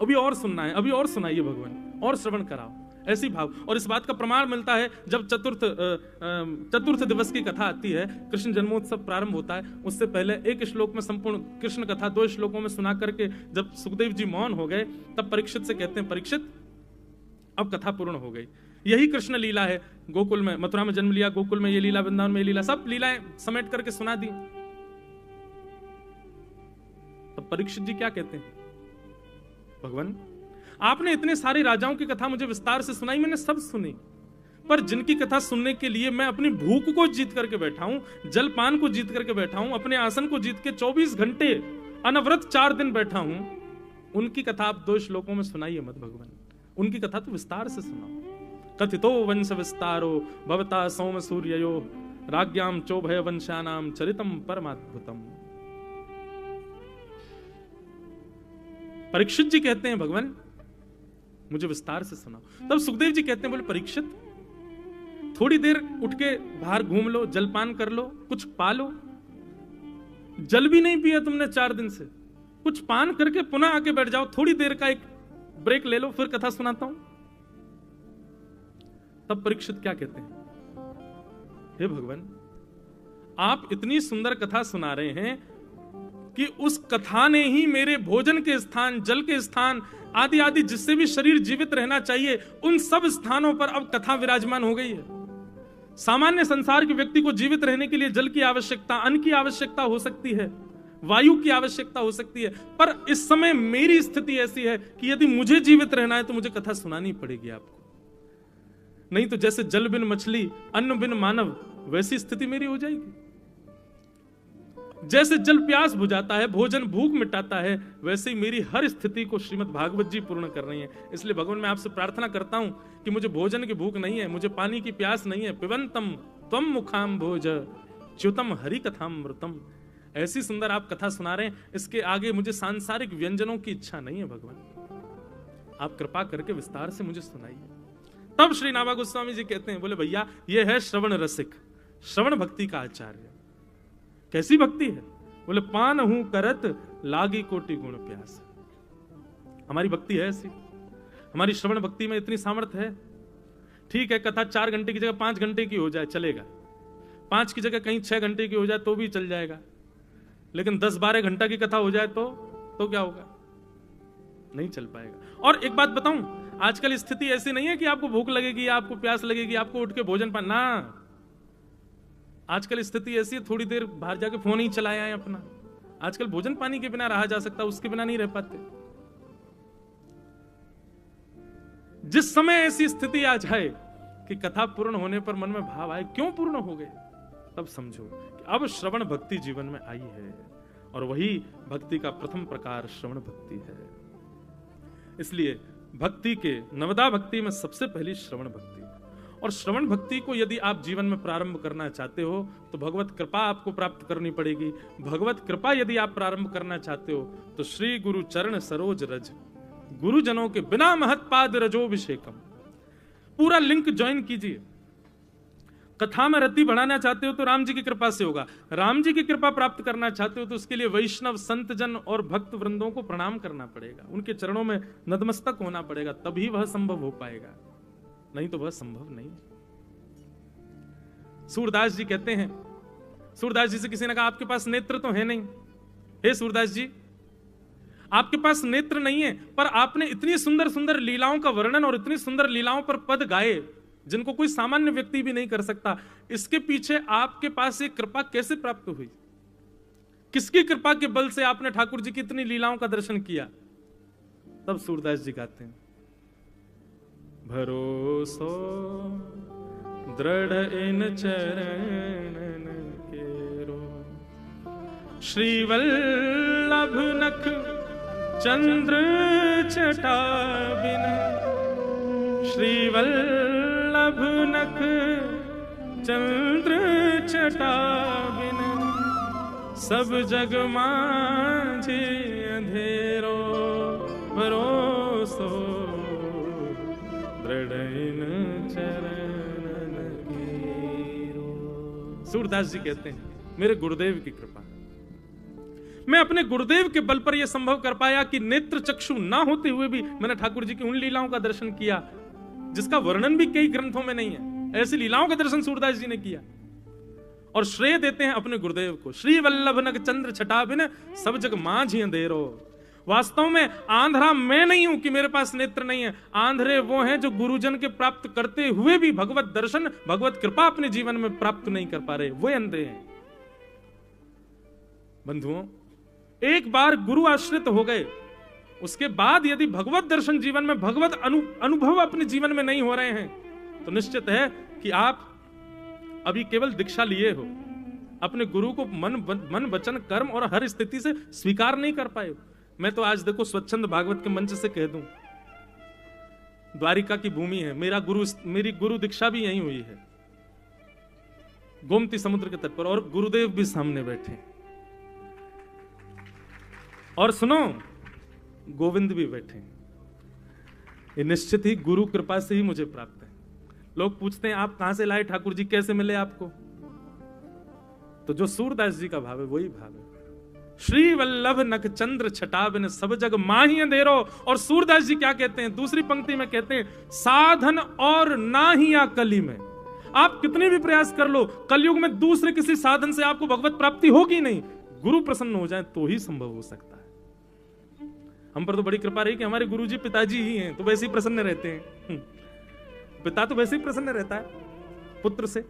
अभी और सुनना है, अभी और सुनाइए भगवान, और श्रवण कराओ, ऐसी भाव। और इस बात का प्रमाण मिलता है जब चतुर्थ दिवस की कथा आती है, कृष्ण जन्मोत्सव प्रारंभ होता है, उससे पहले एक श्लोक में संपूर्ण कृष्ण कथा 2 श्लोकों में सुना करके जब सुखदेव जी मौन हो गए, तब परीक्षित से कहते हैं, परीक्षित अब कथा पूर्ण हो गई। यही कृष्ण लीला है, गोकुल में, मथुरा में जन्म लिया, गोकुल में ये लीला, वृंदावन में ये लीला, सब लीलाएं समेट करके सुना दी। तब परीक्षित जी क्या कहते हैं, भगवान आपने इतने सारे राजाओं की कथा मुझे विस्तार से सुनाई, मैंने सब सुनी, पर जिनकी कथा सुनने के लिए मैं अपनी भूख को जीत करके बैठा हूं, जलपान को जीत करके बैठा हूं, अपने आसन को जीत के 24 घंटे अनवरत 4 दिन बैठा हूं, उनकी कथा आप 2 श्लोकों में सुनाइए मत भगवान। उनकी कथा तो विस्तार से सुनाओ। कथितो वंश विस्तारो भवता सोम सूर्ययो राज्ञाम चोभय वंशानाम चरितम परमाद्भुतम। परीक्षित जी कहते हैं भगवान मुझे विस्तार से सुनाओ। तब सुखदेव जी कहते हैं, बोले परीक्षित थोड़ी देर उठ के बाहर घूम लो, जलपान कर लो, कुछ पा लो। जल भी नहीं पिया तुमने 4 दिन से, कुछ पान करके पुनः आके बैठ जाओ, थोड़ी देर का एक ब्रेक ले लो, फिर कथा सुनाता हूं। तब परीक्षित क्या कहते हैं, हे भगवान आप इतनी सुंदर कथा सुना रहे हैं कि उस कथा ने ही मेरे भोजन के स्थान, जल के स्थान आदि आदि जिससे भी शरीर जीवित रहना चाहिए, उन सब स्थानों पर अब कथा विराजमान हो गई है। सामान्य संसार के व्यक्ति को जीवित रहने के लिए जल की आवश्यकता, अन्न की आवश्यकता हो सकती है, वायु की आवश्यकता हो सकती है, पर इस समय मेरी स्थिति ऐसी है कि यदि मुझे जीवित रहना है तो मुझे कथा सुनानी पड़ेगी आपको। नहीं तो जैसे जल बिन मछली, अन्न बिन मानव, वैसी स्थिति मेरी हो जाएगी। जैसे जल प्यास बुझाता है, भोजन भूख मिटाता है, वैसे ही मेरी हर स्थिति को श्रीमद् भागवत जी पूर्ण कर रही हैं। इसलिए भगवान मैं आपसे प्रार्थना करता हूं कि मुझे भोजन की भूख नहीं है, मुझे पानी की प्यास नहीं है। पिबंतम त्वम मुखाम भोज च्युतम हरि कथामृतम। ऐसी सुंदर आप कथा सुना रहे हैं, इसके आगे मुझे सांसारिक व्यंजनों की इच्छा नहीं है भगवान। आप कृपा करके विस्तार से मुझे सुनाइए। तब श्री नाभा गोस्वामी जी कहते हैं, बोले भैया ये है श्रवण रसिक, श्रवण भक्ति का आचार्य। कैसी भक्ति है? बोले पान हूं करत लागी कोटि गुण प्यास। हमारी भक्ति है ऐसी, हमारी श्रवण भक्ति में इतनी सामर्थ्य है। ठीक है कथा 4 घंटे की जगह 5 घंटे की हो जाए चलेगा, 5 की जगह कहीं 6 घंटे की हो जाए तो भी चल जाएगा, लेकिन 10-12 घंटा की कथा हो जाए तो क्या होगा? नहीं चल पाएगा। और एक बात बताऊं, आजकल स्थिति ऐसी नहीं है कि आपको भूख लगेगी, आपको प्यास लगेगी, आपको उठ के भोजन पाना ना। आजकल स्थिति ऐसी है, थोड़ी देर बाहर जाके फोन ही चलाया है अपना। आजकल भोजन पानी के बिना रहा जा सकता, उसके बिना नहीं रह पाते। जिस समय ऐसी स्थिति आ जाए कि कथा पूर्ण होने पर मन में भाव आए क्यों पूर्ण हो गए, तब समझो कि अब श्रवण भक्ति जीवन में आई है, और वही भक्ति का प्रथम प्रकार श्रवण भक्ति है। इसलिए भक्ति के नवदा भक्ति में सबसे पहली श्रवण भक्ति। और श्रवण भक्ति को यदि आप जीवन में प्रारंभ करना चाहते हो तो भगवत कृपा आपको प्राप्त करनी पड़ेगी। भगवत कृपा यदि आप प्रारंभ करना चाहते हो तो श्री गुरु चरण सरोज रज, गुरुजनों के बिना महत्पाद रजोभिषेकम। पूरा लिंक ज्वाइन कीजिए। कथा में रति बढ़ाना चाहते हो तो राम जी की कृपा से होगा, राम जी की कृपा प्राप्त करना चाहते हो तो उसके लिए वैष्णव संत जन और भक्त वृंदों को प्रणाम करना पड़ेगा, उनके चरणों में नतमस्तक होना पड़ेगा, तभी वह संभव हो पाएगा, नहीं तो वह संभव नहीं। सूरदास जी कहते हैं, सूरदास जी से किसी ने कहा आपके पास नेत्र तो है नहीं। हे सूरदास जी आपके पास नेत्र नहीं है, पर आपने इतनी सुंदर सुंदर लीलाओं का वर्णन और इतनी सुंदर लीलाओं पर पद गाए जिनको कोई सामान्य व्यक्ति भी नहीं कर सकता। इसके पीछे आपके पास ये कृपा कैसे प्राप्त हुई? किसकी कृपा के बल से आपने ठाकुर जी की इतनी लीलाओं का दर्शन किया? तब सूरदास जी गाते हैं, भरोसो दृढ़ इन चरणन केरो, श्रीवल्लभ नख चंद्र छटा बिन, श्रीवल्लभ नख चंद्र छटा बिन, सब जग माझे अंधेरो, भरोसो दृढ़ इन चरणन केरो। सूरदास जी कहते हैं मेरे गुरुदेव की कृपा, मैं अपने गुरुदेव के बल पर यह संभव कर पाया कि नेत्र चक्षु ना होते हुए भी मैंने ठाकुर जी की उन लीलाओं का दर्शन किया जिसका वर्णन भी कई ग्रंथों में नहीं है। ऐसी लीलाओं का दर्शन सूरदास जी ने किया और श्रेय देते हैं अपने गुरुदेव को। श्री वल्लभ नख चंद्र छटा बिन, सब जग माझी अंधेरो। वास्तव में आंधरा मैं नहीं हूं कि मेरे पास नेत्र नहीं है, आंधरे वो हैं जो गुरुजन के प्राप्त करते हुए भी भगवत दर्शन, भगवत कृपा अपने जीवन में प्राप्त नहीं कर पा रहे, वो अंधे हैं। बंधुओं, एक बार गुरु आश्रित हो गए, उसके बाद यदि भगवत दर्शन जीवन में, भगवत अनुभव अपने जीवन में नहीं हो रहे हैं, तो निश्चित है कि आप अभी केवल दीक्षा लिए हो, अपने गुरु को मन वचन कर्म और हर स्थिति से स्वीकार नहीं कर पाए। मैं तो आज देखो स्वच्छंद भागवत के मंच से कह दूं, द्वारिका की भूमि है, मेरी गुरु दीक्षा भी यहीं हुई है, गोमती समुद्र के तट पर, और गुरुदेव भी सामने बैठे, और सुनो गोविंद भी बैठे। ये निश्चित ही गुरु कृपा से ही मुझे प्राप्त है। लोग पूछते हैं आप कहां से लाए ठाकुर जी, कैसे मिले आपको? तो जो सूरदास जी का भाव है वही भाव है। श्री वल्लभ नख चंद्र छटा बिन सब जग माही अंधेरो। और सूरदास जी क्या कहते हैं दूसरी पंक्ति में, कहते हैं साधन और ना ही या कली में। आप कितने भी प्रयास कर लो, कलयुग में दूसरे किसी साधन से आपको भगवत प्राप्ति होगी नहीं। गुरु प्रसन्न हो जाए तो ही संभव हो सकता है। हम पर तो बड़ी कृपा रही कि हमारे गुरुजी पिताजी ही हैं, तो वैसे ही प्रसन्न रहते हैं। पिता तो वैसे ही प्रसन्न रहता है पुत्र से,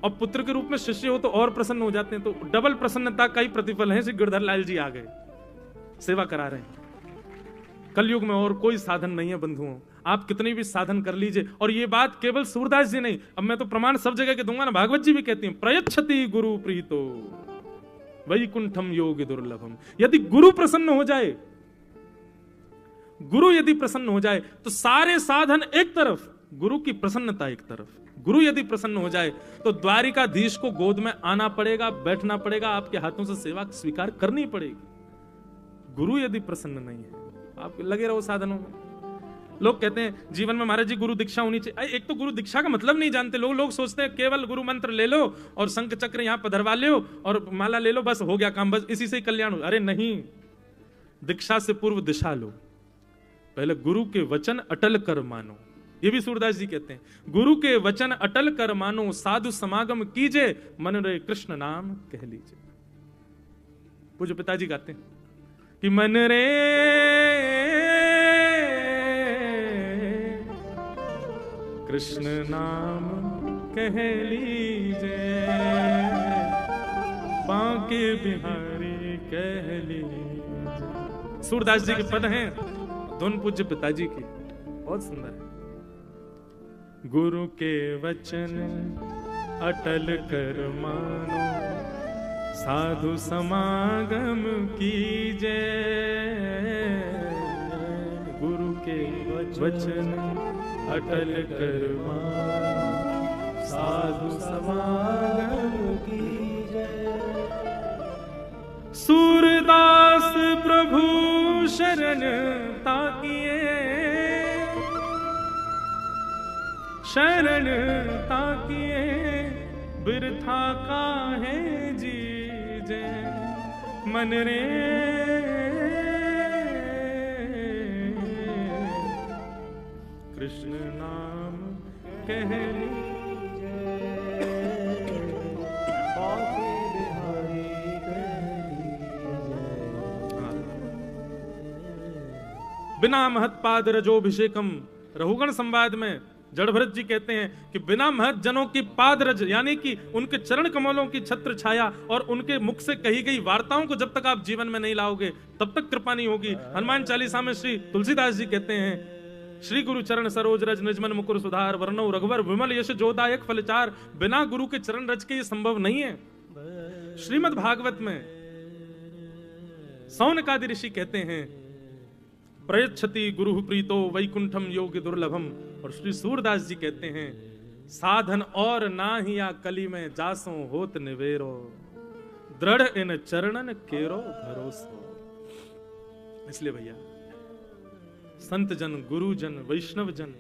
और पुत्र के रूप में शिष्य हो तो और प्रसन्न हो जाते हैं। तो डबल प्रसन्नता का ही प्रतिफल है। श्री गिरधर लाल जी आ गए, सेवा करा रहे हैं। कलयुग में और कोई साधन नहीं है बंधुओं, आप कितने भी साधन कर लीजिए। और ये बात केवल सूरदास जी नहीं, अब मैं तो प्रमाण सब जगह के दूंगा ना, भागवत जी भी कहती हैं प्रयच्छति गुरु प्रीतो वैकुंठम योग दुर्लभम। यदि गुरु प्रसन्न हो जाए, गुरु यदि प्रसन्न हो जाए तो सारे साधन एक तरफ, गुरु की प्रसन्नता एक तरफ। गुरु यदि प्रसन्न हो जाए तो द्वारिकाधीश को गोद में आना पड़ेगा, बैठना पड़ेगा, आपके हाथों से सेवा स्वीकार करनी पड़ेगी। गुरु यदि प्रसन्न नहीं है, आप लगे रहो साधनों में। लोग कहते हैं जीवन में महाराज जी गुरु दीक्षा होनी चाहिए। एक तो गुरु दीक्षा का मतलब नहीं जानते लोग सोचते हैं केवल गुरु मंत्र ले लो और शंख चक्र यहां पधरवा लो और माला ले लो, बस हो गया काम, बस इसी से ही कल्याण हो। अरे नहीं, दीक्षा से पूर्व दिशा लो, पहले गुरु के वचन अटल कर मानो। ये भी सूरदास जी कहते हैं, गुरु के वचन अटल कर मानो, साधु समागम कीजे, मन रे कृष्ण नाम कह लीजिए। पूज्य पिताजी गाते हैं कि मन रे कृष्ण नाम कह लीजे, बांके बिहारी कह लीजे। सूरदास जी के पद हैं, धुन पूज्य पिताजी की, बहुत सुंदर है। गुरु के वचन अटल कर मानो, साधु समागम कीजे, गुरु के वचन अटल कर मानो, साधु समागम कीजे। सूरदास प्रभु शरण ताकिए, शरण ताकिए, बिरथा काहे जीजे, मन रे कृष्ण नाम कह लीजे, बांके बिहारी कह लीजे। बिना महत्पाद रजोभिषेकम, रघुगण संवाद में जड़भरत जी कहते हैं कि बिना महत जनों की पाद रज, यानी कि उनके चरण कमलों की छत्र छाया और उनके मुख से कही गई वार्ताओं को जब तक आप जीवन में नहीं लाओगे तब तक कृपा नहीं होगी। हनुमान चालीसा में श्री तुलसीदास जी कहते हैं, श्री गुरु चरण सरोज रज निजमन मुकुर सुधार, वर्णो रघुवर विमल यश जोदायक फलचार। बिना गुरु के चरण रज के ये संभव नहीं है। श्रीमद् भागवत में सौनकादि ऋषि कहते हैं प्रयच्छति गुरु प्रीतो वैकुंठम योग दुर्लभम। और श्री सूरदास जी कहते हैं साधन और ना ही या कली में जासो होत निवेरो, दृढ़ इन चरणन केरो भरोसो। इसलिए भैया संत जन, गुरु जन, वैष्णव जन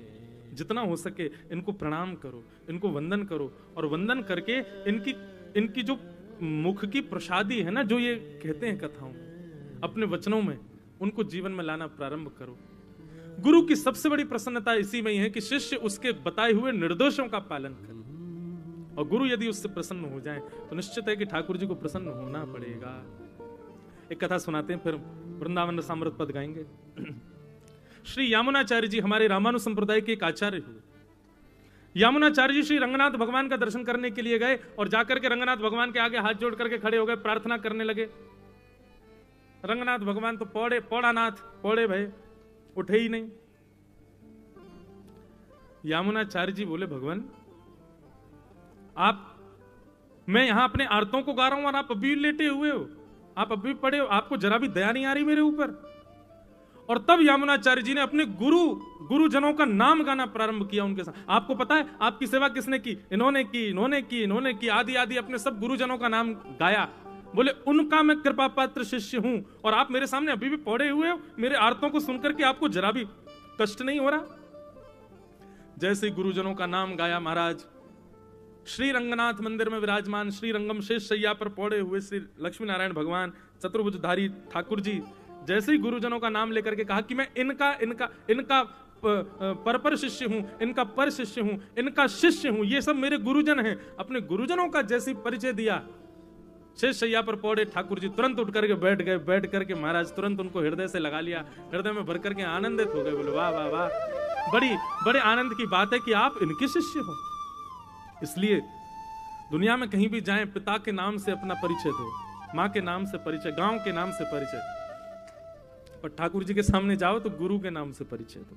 जितना हो सके इनको प्रणाम करो, इनको वंदन करो, और वंदन करके इनकी जो मुख की प्रसादी है ना, जो ये कहते हैं कथाओं में, अपने वचनों में, उनको जीवन में लाना प्रारंभ करो। गुरु की सबसे बड़ी प्रसन्नता इसी में ही है कि शिष्य उसके बताए हुए निर्देशों का पालन करे, और गुरु यदि उससे प्रसन्न हो जाए तो निश्चित है कि ठाकुर जी को प्रसन्न होना पड़ेगा। एक कथा सुनाते हैं, फिर वृंदावन रसामृत पद गाएंगे। श्री यामुनाचार्य जी हमारे रामानु संप्रदाय के एक आचार्य हुए। यामुनाचार्य जी श्री रंगनाथ भगवान का दर्शन करने के लिए गए और जाकर के रंगनाथ भगवान के आगे हाथ जोड़ करके खड़े हो गए, प्रार्थना करने लगे। रंगनाथ भगवान तो पौड़ा नाथ, पौड़े भय, उठे ही नहीं। यामुनाचार्य जी बोले, भगवान मैं यहां अपने आर्तों को गा रहा हूं और आप अभी लेटे हुए हो, आप अभी पड़े हो, आपको जरा भी दया नहीं आ रही मेरे ऊपर। और तब यामुनाचार्य जी ने अपने गुरुजनों का नाम गाना प्रारंभ किया उनके साथ। आपको पता है आपकी सेवा किसने की? इन्होंने की, इन्होंने की, इन्होंने की, आदि आदि अपने सब गुरुजनों का नाम गाया। बोले उनका मैं कृपा पात्र शिष्य हूं और आप मेरे सामने अभी भी पड़े हुए हो, मेरे आर्तों को सुनकर के आपको जरा भी कष्ट नहीं हो रहा? जैसे ही गुरुजनों का नाम गाया, महाराज श्री रंगनाथ मंदिर में विराजमान श्री रंगम शेष शैया पर पड़े हुए श्री लक्ष्मी नारायण भगवान चतुर्भुजधारी ठाकुर जी जैसे ही गुरुजनों का नाम लेकर के कहा कि मैं इनका पर शिष्य हूं, इनका पर शिष्य हूं, इनका शिष्य हूं, ये सब मेरे गुरुजन हैं। अपने गुरुजनों का जैसे परिचय दिया, शेष शैया पर पौड़े ठाकुर जी तुरंत उठ करके बैठ गए। बैठ करके महाराज तुरंत उनको हृदय से लगा लिया, हृदय में भर करके आनंदित हो गए। बोले वाह वाह वाह, बड़े आनंद की बात है कि आप इनके शिष्य हो। इसलिए दुनिया में कहीं भी जाएं, पिता के नाम से अपना परिचय दो, माँ के नाम से परिचय, गांव के नाम से परिचय, और ठाकुर जी के सामने जाओ तो गुरु के नाम से परिचय दो।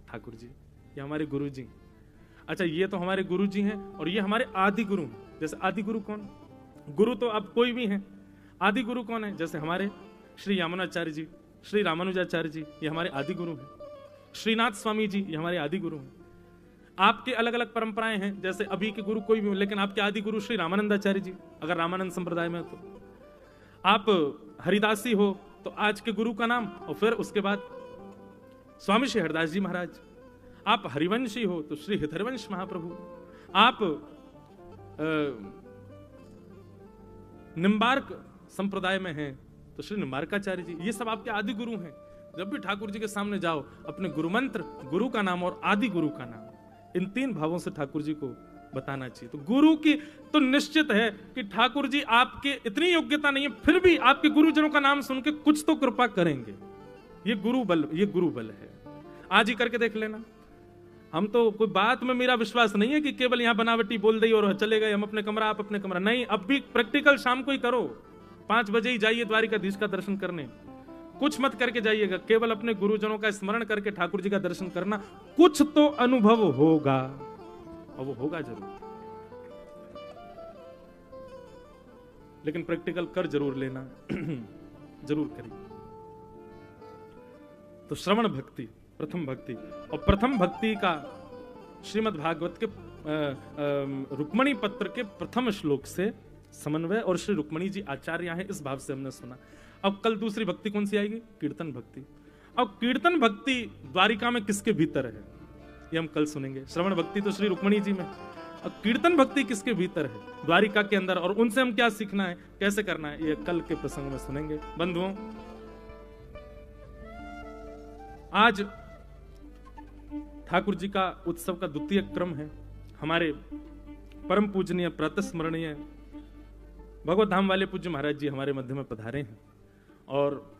ठाकुर जी ये हमारे गुरु जी। अच्छा, ये तो हमारे गुरु जी हैं और ये हमारे आदि गुरु हैं। जैसे आदि गुरु कौन? गुरु तो अब कोई भी हैं, आदि गुरु कौन है? जैसे हमारे श्री यामुनाचार्य जी, श्री रामानुजाचार्य जी, ये हमारे आदि गुरु हैं। श्रीनाथ स्वामी जी, ये हमारे आदि गुरु हैं। आपके अलग अलग परंपराएं हैं, जैसे अभी के गुरु कोई भी हो, लेकिन आपके आदि गुरु श्री रामानंदाचार्य जी, अगर रामानंद संप्रदाय में। तो आप हरिदासी हो तो आज के गुरु का नाम, और फिर उसके बाद स्वामी श्री हरिदास जी महाराज। आप हरिवंशी हो तो श्री हितहरिवंश महाप्रभु। आप निम्बार्क संप्रदाय में हैं तो श्री निम्बार्काचार्य जी। ये सब आपके आदि गुरु हैं। जब भी ठाकुर जी के सामने जाओ, अपने गुरु मंत्र, गुरु का नाम और आदि गुरु का नाम, इन तीन भावों से ठाकुर जी को बताना चाहिए। तो गुरु की तो निश्चित है कि ठाकुर जी आपके इतनी योग्यता नहीं है, फिर भी आपके गुरुजनों का नाम सुन के कुछ तो कृपा करेंगे। ये गुरु बल है। आज ही करके देख लेना। हम तो कोई बात में मेरा विश्वास नहीं है कि केवल यहां बनावटी बोल दी और चले गए हम अपने कमरा, आप अपने कमरा। नहीं, अब भी प्रैक्टिकल शाम को ही करो। 5 बजे ही जाइए द्वारिकाधीश का दर्शन करने। कुछ मत करके जाइएगा, केवल अपने गुरुजनों का स्मरण करके ठाकुर जी का दर्शन करना। कुछ तो अनुभव होगा, और वो होगा जरूर, लेकिन प्रैक्टिकल कर जरूर लेना। जरूर करिए। तो श्रवण भक्ति प्रथम भक्ति, और प्रथम भक्ति का श्रीमद् भागवत के रुक्मणी पत्र के प्रथम श्लोक से समन्वय, और श्री रुक्मणी जी आचार्य हैं, इस भाव से हमने सुना। अब कल दूसरी भक्ति कौन सी आएगी? कीर्तन भक्ति। अब कीर्तन भक्ति द्वारिका में किसके भीतर है, ये हम कल सुनेंगे। श्रवण भक्ति तो श्री रुक्मणी जी में, अब कीर्तन भक्ति किसके भीतर है द्वारिका के अंदर, और उनसे हम क्या सीखना है, कैसे करना है, ये कल के प्रसंग में सुनेंगे। बंधुओं, आज ठाकुर जी का उत्सव का द्वितीय क्रम है। हमारे परम पूजनीय प्रातस्मरणीय भगवत धाम वाले पूज्य महाराज जी हमारे मध्य में पधारे हैं, और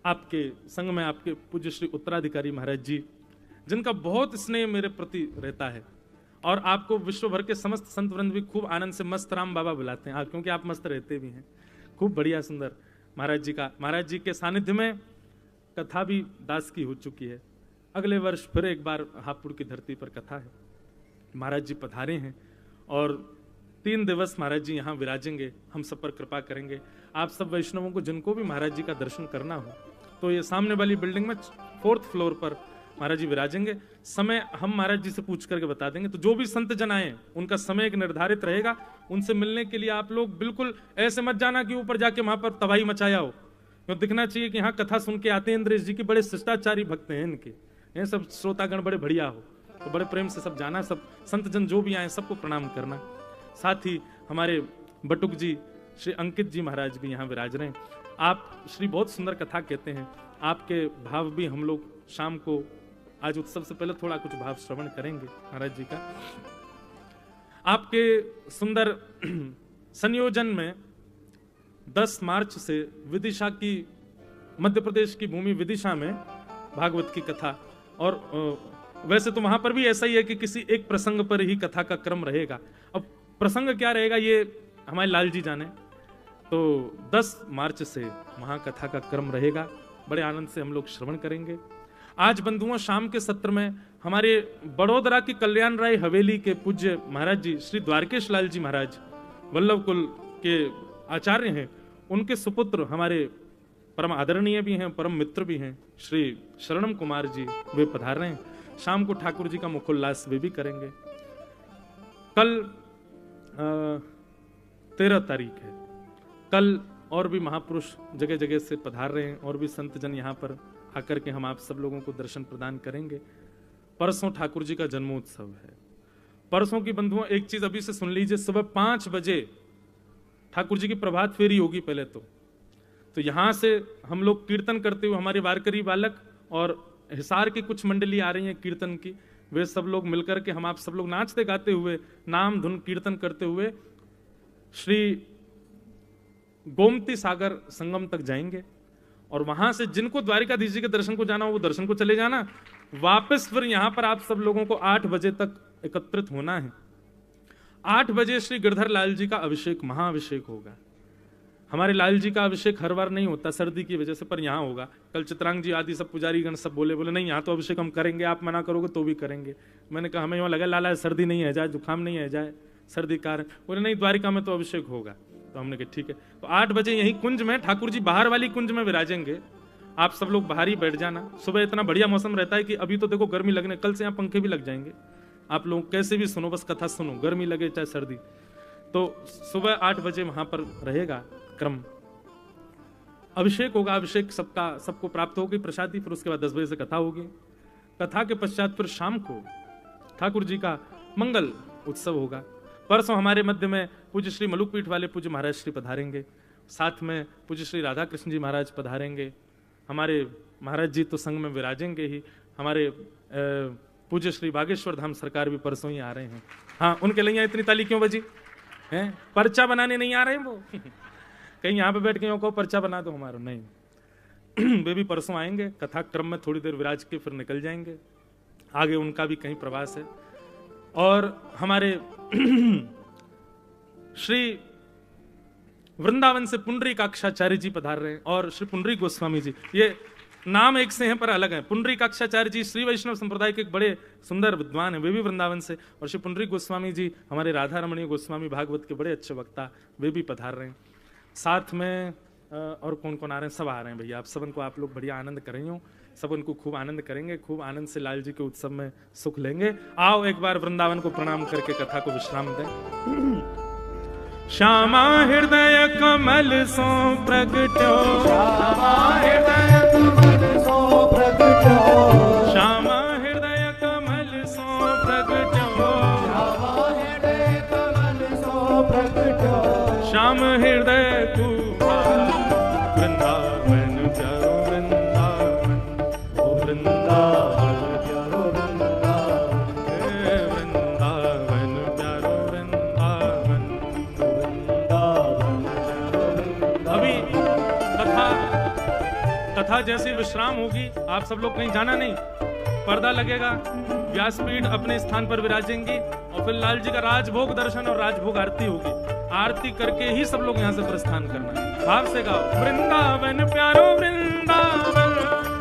आपके संग में आपके पूज्य श्री उत्तराधिकारी महाराज जी, जिनका बहुत स्नेह मेरे प्रति रहता है, और आपको विश्व भर के समस्त संत वृंद भी खूब आनंद से मस्त राम बाबा बुलाते हैं, क्योंकि आप मस्त रहते भी हैं। खूब बढ़िया सुंदर महाराज जी के सानिध्य में कथा भी दास की हो चुकी है। अगले वर्ष फिर एक बार हापुड़ की धरती पर कथा है। महाराज जी पधारे हैं और 3 दिवस महाराज जी यहाँ विराजेंगे, हम सब पर कृपा करेंगे। आप सब वैष्णवों को जिनको भी महाराज जी का दर्शन करना हो तो ये सामने वाली बिल्डिंग में 4th फ्लोर पर महाराज जी विराजेंगे। समय हम महाराज जी से पूछ करके बता देंगे। तो जो भी संत जन आए उनका समय एक निर्धारित रहेगा, उनसे मिलने के लिए आप लोग बिल्कुल ऐसे मत जाना कि ऊपर जाके वहां पर तबाही मचाया हो। तो दिखना चाहिए कि यहाँ कथा सुन के आते हैं इंद्रेश जी की, बड़े शिष्टाचारी भक्त हैं इनके, ये सब श्रोतागण बड़े बढ़िया हो, तो बड़े प्रेम से सब जाना, सब संत जन जो भी आए सबको प्रणाम करना। साथ ही हमारे बटुक जी श्री अंकित जी महाराज भी यहाँ विराज रहे हैं। आप श्री बहुत सुंदर कथा कहते हैं, आपके भाव भी हम लोग शाम को आज उत्सव से पहले थोड़ा कुछ भाव श्रवण करेंगे महाराज जी का। आपके सुंदर संयोजन में 10 मार्च से विदिशा की, मध्य प्रदेश की भूमि विदिशा में भागवत की कथा, और वैसे तो वहां पर भी ऐसा ही है कि किसी एक प्रसंग पर ही कथा का क्रम रहेगा। अब प्रसंग क्या रहेगा ये हमारे लाल जी जाने। तो 10 मार्च से वहां कथा का क्रम रहेगा, बड़े आनंद से हम लोग श्रवण करेंगे। आज बंधुओं शाम के सत्र में हमारे बड़ोदरा की कल्याण राय हवेली के पूज्य महाराज जी श्री द्वारकेश लाल जी महाराज वल्लभ कुल के आचार्य हैं, उनके सुपुत्र हमारे परम आदरणीय भी हैं, परम मित्र भी हैं, श्री शरणम कुमार जी, वे पधार रहे हैं। शाम को ठाकुर जी का मुखोल्लास वे भी करेंगे। कल 13 तारीख है। कल और भी महापुरुष जगह जगह से पधार रहे हैं और भी संत जन यहाँ पर आकर के हम आप सब लोगों को दर्शन प्रदान करेंगे। परसों ठाकुर जी का जन्मोत्सव है। परसों की बंधुओं एक चीज अभी से सुन लीजिए, सुबह 5 बजे ठाकुर जी की प्रभात फेरी होगी। पहले तो यहां से हम लोग कीर्तन करते हुए, हमारे वारकरी बालक और हिसार की कुछ मंडली आ रही है कीर्तन की, वे सब लोग मिलकर के हम आप सब लोग नाचते गाते हुए, नाम धुन कीर्तन करते हुए श्री गोमती सागर संगम तक जाएंगे। और वहां से जिनको द्वारिकाधीश जी के दर्शन को जाना हो वो दर्शन को चले जाना। वापस फिर यहां पर आप सब लोगों को 8 बजे तक एकत्रित होना है। 8 बजे श्री गिरधर लाल जी का अभिषेक, महाअभिषेक होगा। हमारे लाल जी का अभिषेक हर बार नहीं होता सर्दी की वजह से, पर यहाँ होगा। कल चित्रांग जी आदि सब पुजारी गण सब बोले नहीं यहाँ तो अभिषेक हम करेंगे, आप मना करोगे तो भी करेंगे। मैंने कहा हमें वहां लगा लाला सर्दी नहीं है जाए, जुकाम नहीं है जाए, सर्दी कारण। बोले नहीं द्वारिका में तो अभिषेक होगा। तो हमने कहा ठीक है। तो 8 बजे यही कुंज में ठाकुर जी बाहर वाली कुंज में विराजेंगे। आप सब लोग बाहर ही बैठ जाना। सुबह इतना बढ़िया मौसम रहता है कि अभी तो देखो गर्मी लगने, कल से यहाँ पंखे भी लग जाएंगे। आप लोग कैसे भी सुनो, बस कथा सुनो, गर्मी लगे चाहे सर्दी। तो सुबह 8 बजे वहां पर रहेगा क्रम, अभिषेक होगा। अभिषेक सबको प्राप्त होगी प्रसादी। फिर उसके बाद 10 बजे से कथा होगी। कथा के पश्चात फिर शाम को ठाकुर जी का मंगल उत्सव होगा। परसों हमारे मध्य में पूज्य श्री मलुकपीठ वाले पूज्य महाराज श्री पधारेंगे, साथ में पूज्य श्री राधा कृष्ण जी महाराज पधारेंगे। हमारे महाराज जी तो संग में विराजेंगे ही। हमारे पूज्य श्री बागेश्वर धाम सरकार भी परसों ही आ रहे हैं। हाँ, उनके लिए इतनी ताली क्यों बजी हैं? पर्चा बनाने नहीं आ रहे हैं वो कहीं यहाँ पे बैठ के को पर्चा बना दो हमारा, नहीं वे भी परसों आएंगे। कथा क्रम में थोड़ी देर विराज के फिर निकल जाएंगे। आगे उनका भी कहीं प्रवास है। और हमारे श्री वृंदावन से पुंडरीकाक्षाचार्य जी पधार रहे हैं और श्री पुंडरीक गोस्वामी जी, ये नाम एक से हैं पर अलग हैं। पुंडरीकाक्षाचार्य जी श्री वैष्णव संप्रदाय के एक बड़े सुंदर विद्वान हैं, वे भी वृंदावन से। और श्री पुंडरीक गोस्वामी जी हमारे राधा रमणीय गोस्वामी भागवत के बड़े अच्छे वक्ता, वे भी पधार रहे हैं। साथ में और कौन कौन आ रहे हैं? सब आ रहे हैं भैया। आप सबन को आप लोग बढ़िया आनंद कर रही हो, सब उनको खूब आनंद करेंगे, खूब आनंद से लाल जी के उत्सव में सुख लेंगे। आओ एक बार वृंदावन को प्रणाम करके कथा को विश्राम दें। श्यामा हृदय कमल सो प्रगट्यो, श्यामा हृदय कमल सो प्रगट्यो, श्यामा हृदय कमल सो प्रगट्यो, श्यामा हृदय कमल सो प्रगट्यो, श्याम हृदय तू वृंदावन प्यारो वृंदावन, ओ वृंदावन प्यारो वृंदावन, वृंदावन प्यारो वृंदावन, वृंदावन प्यारो वृंदावन। अभी कथा जैसे विश्राम होगी, आप सब लोग कहीं जाना नहीं, पर्दा लगेगा, व्यासपीठ अपने स्थान पर विराजेंगी और फिर लाल जी का राजभोग दर्शन और राजभोग आरती होगी। आरती करके ही सब लोग यहाँ से प्रस्थान करना है। भाव से गाओ, वृंदावन प्यारो वृंदावन,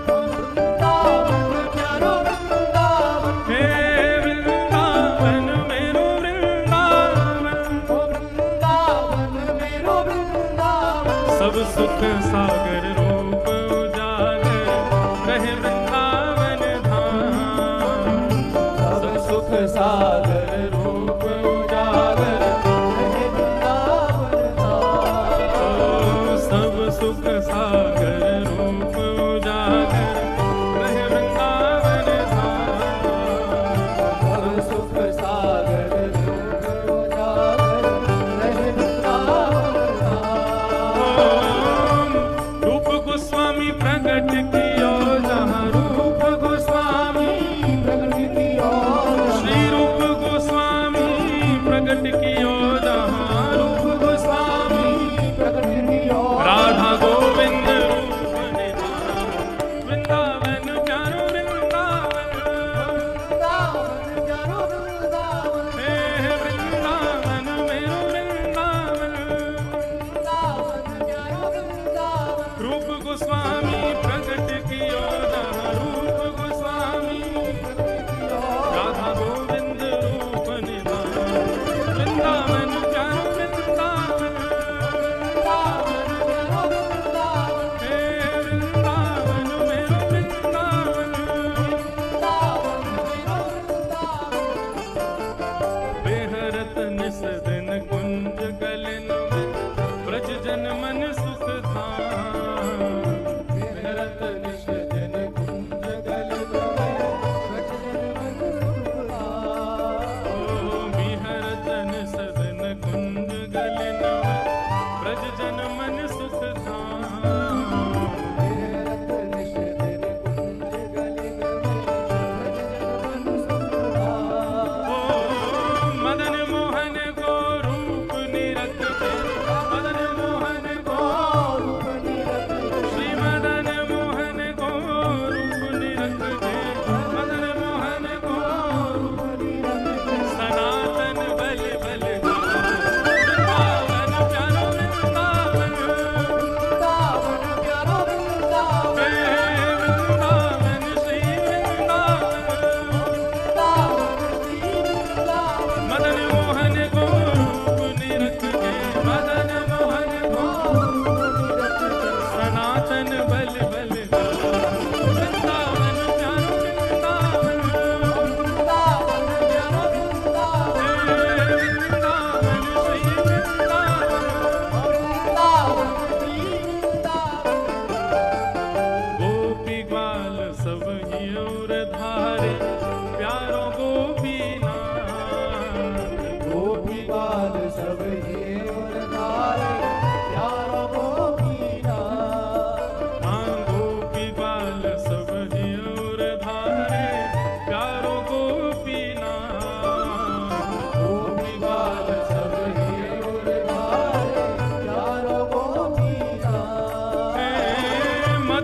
वृंदावन प्यारो वृंदावन, हे वृंदावन मेरो वृंदावन, वृंदावन मेरो वृंदावन, सब सुख सागर रूप उजागर रहे वृंदावन धाम, सब सुख सागर रूप उजागर रहे वृंदावन धाम, सब सुख सागर रूप उजागर रहे वृंदावन धाम, सब सुख सागर रूप उजागर रहे वृंदावन धाम। रूप गोस्वामी प्रकट कियो जहाँ, रूप गोस्वामी प्रकट कियो, श्री रूप गोस्वामी प्रकट कियो जहाँ, रूप गोस्वामी प्रकट कियो, राधा गोविंद रूप निधान, वृंदावन प्यारो वृंदावन, वृंदावन प्यारो वृंदावन, हे वृंदावन मेरो वृंदावन, वृंदावन प्यारो वृंदावन, रूप गोस्वामी प्रकट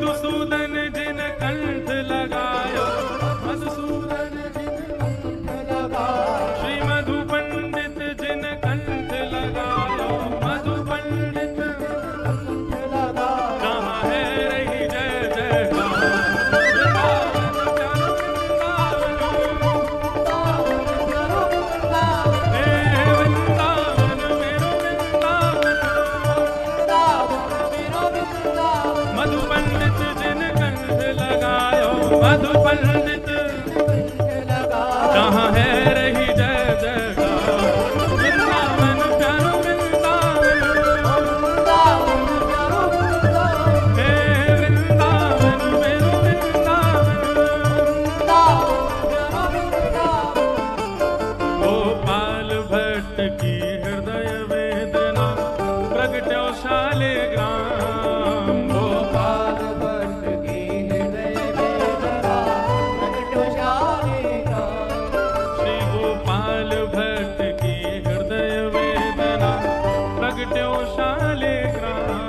मधुसूदन जिन कंठ लगायो, मधुसूदन जिन कंठ लगायो, श्री मधु पंडित जिन कंठ लगायो, मधु पंडित कंठ लगायो, कहाँ है रही जय जयकार, मधु पंडित जिन कंठ लगायो, मधु पंडित कहाँ है रही जय जयकार, वृंदावन प्यारो वृंदावन, हे वृंदावन मेरो वृंदावन। गोपाल भट्ट की हृदय वेदना प्रगट्यो शालिग्राम, गोपाल भट्ट की हृदय वेदना प्रगट्यो शालिग्राम, श्री गोपाल भट्ट की हृदय वेदना प्रगट्यो शालिग्राम,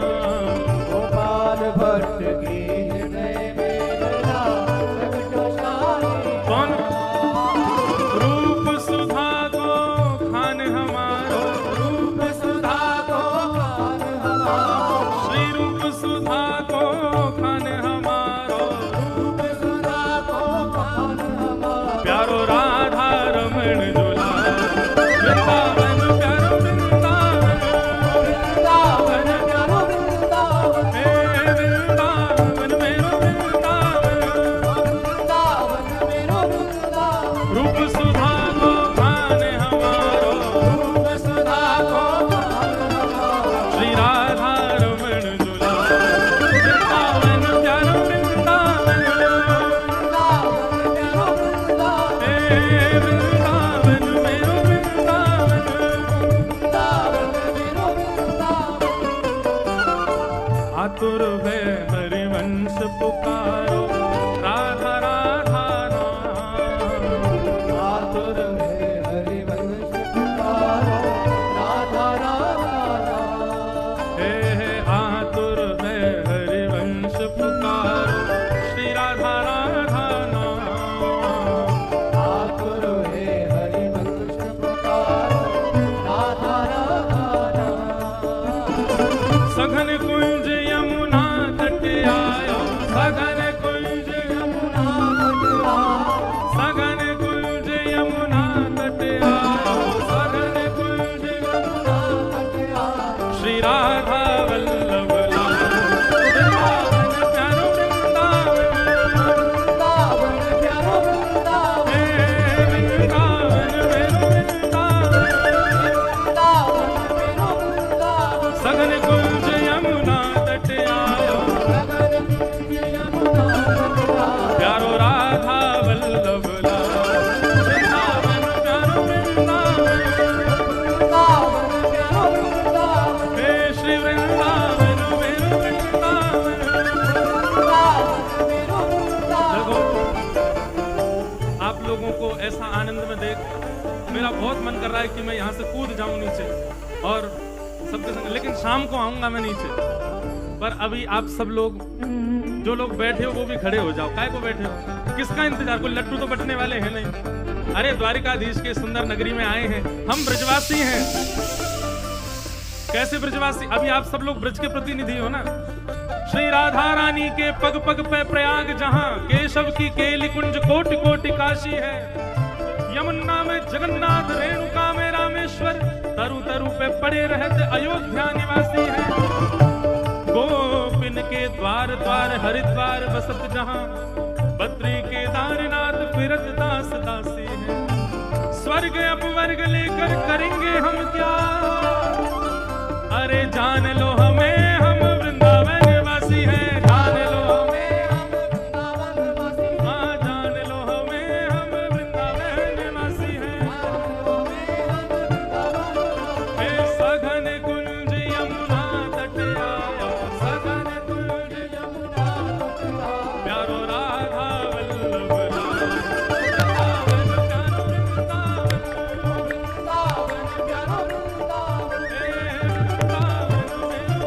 गोपाल भट्ट की हृदय वेदना प्रगट्यो शालिग्राम। कौन? रूप सुधा को खान हमारो, रूप सुधा को खान हमारो, श्री रूप सुधा को खान हमारो, रूप सुधा को खान हमारो, प्यारो राधा रमण झूला, वृंदावन प्यारो वृंदावन, वृंदावन प्यारो वृंदावन, हे वृंदावन मेरो वृंदावन, वृंदावन मेरो वृंदावन। रूप सुधा को खान हमारो, रूप सुधा को खान हमारो, श्री राधा रमण झूला, वृंदावन प्यारो वृंदावन, वृंदावन प्यारो वृंदावन, हे वृंदावन मेरो वृंदावन, वृंदावन मेरो वृंदावन। आतुर है हरिवंश पुकारो, राधा राधा नाम, आतुर है हरिवंश पुकारो, राधा राधा नाम, हे आतुर है हरिवंश पुकारो, श्री राधा राधा नाम, आतुर है हरिवंश पुकारो, राधा राधा नाम। सघन कुंज यमुना तट आयो, सघन कुंज यमुना तट आयो, सघन कुंज यमुना तट आयो, सघन कुंज यमुना तट आयो, श्री राधा वल्लभ लाल, वृंदावन प्यारो वृंदावन, वृंदावन प्यारो वृंदावन, हे वृंदावन मेरो वृंदावन, वृंदावन मेरो वृंदावन। सघन कुंज यमुना तट आयो, सघन कुंज यमुना तट आयो, प्यारो राधा वल्लभ लाल, वृंदावन प्यारो वृंदावन, वृंदावन प्यारो वृंदावन, हे श्री वृंदावन मेरो वृंदावन, वृंदावन मेरो वृंदावन। देखो, आप लोगों को ऐसा आनंद में देख मेरा बहुत मन कर रहा है कि मैं यहाँ से कूद जाऊं नीचे और सबके संग, लेकिन शाम को आऊंगा मैं नीचे। पर अभी आप सब लोग जो लोग बैठे हो वो भी खड़े हो जाओ। काय को बैठे हो? किसका इंतजार? कोई लड्डू तो बटने वाले हैं नहीं। अरे द्वारिकाधीश के सुंदर नगरी में आए हैं, हम ब्रजवासी हैं। कैसे ब्रजवासी? अभी आप सब लोग ब्रज के प्रतिनिधि हो ना। श्री राधा रानी के पग पग पे प्रयाग, जहां केशव की केली कुंज कोटि कोटि काशी है। यमुना में जगन्नाथ, रेणुका में रामेश्वर, तरु तरु पे पड़े रहते अयोध्या निवासी है। गोपिन के द्वार द्वार हरिद्वार बसत, जहां बद्री केदारनाथ फिरत दास दासी है। स्वर्ग अपवर्ग लेकर करेंगे हम क्या? अरे जान लो हमें, हम वृंदावन वासी हैं। जान लो हमें, हम वृंदावन वासी हैं। हाँ, जान लो हमें, हम वृंदावन वासी हैं। हे सघन कुंज यमुना तट आयो, सघन कुंज यमुना तट आयो, प्यारो राधा वल्लभ लाल, वृंदावन प्यारो वृंदावन, वृंदावन प्यारो वृंदावन, हे वृंदावन मेरो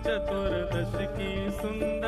चतुर्दश की सुंदर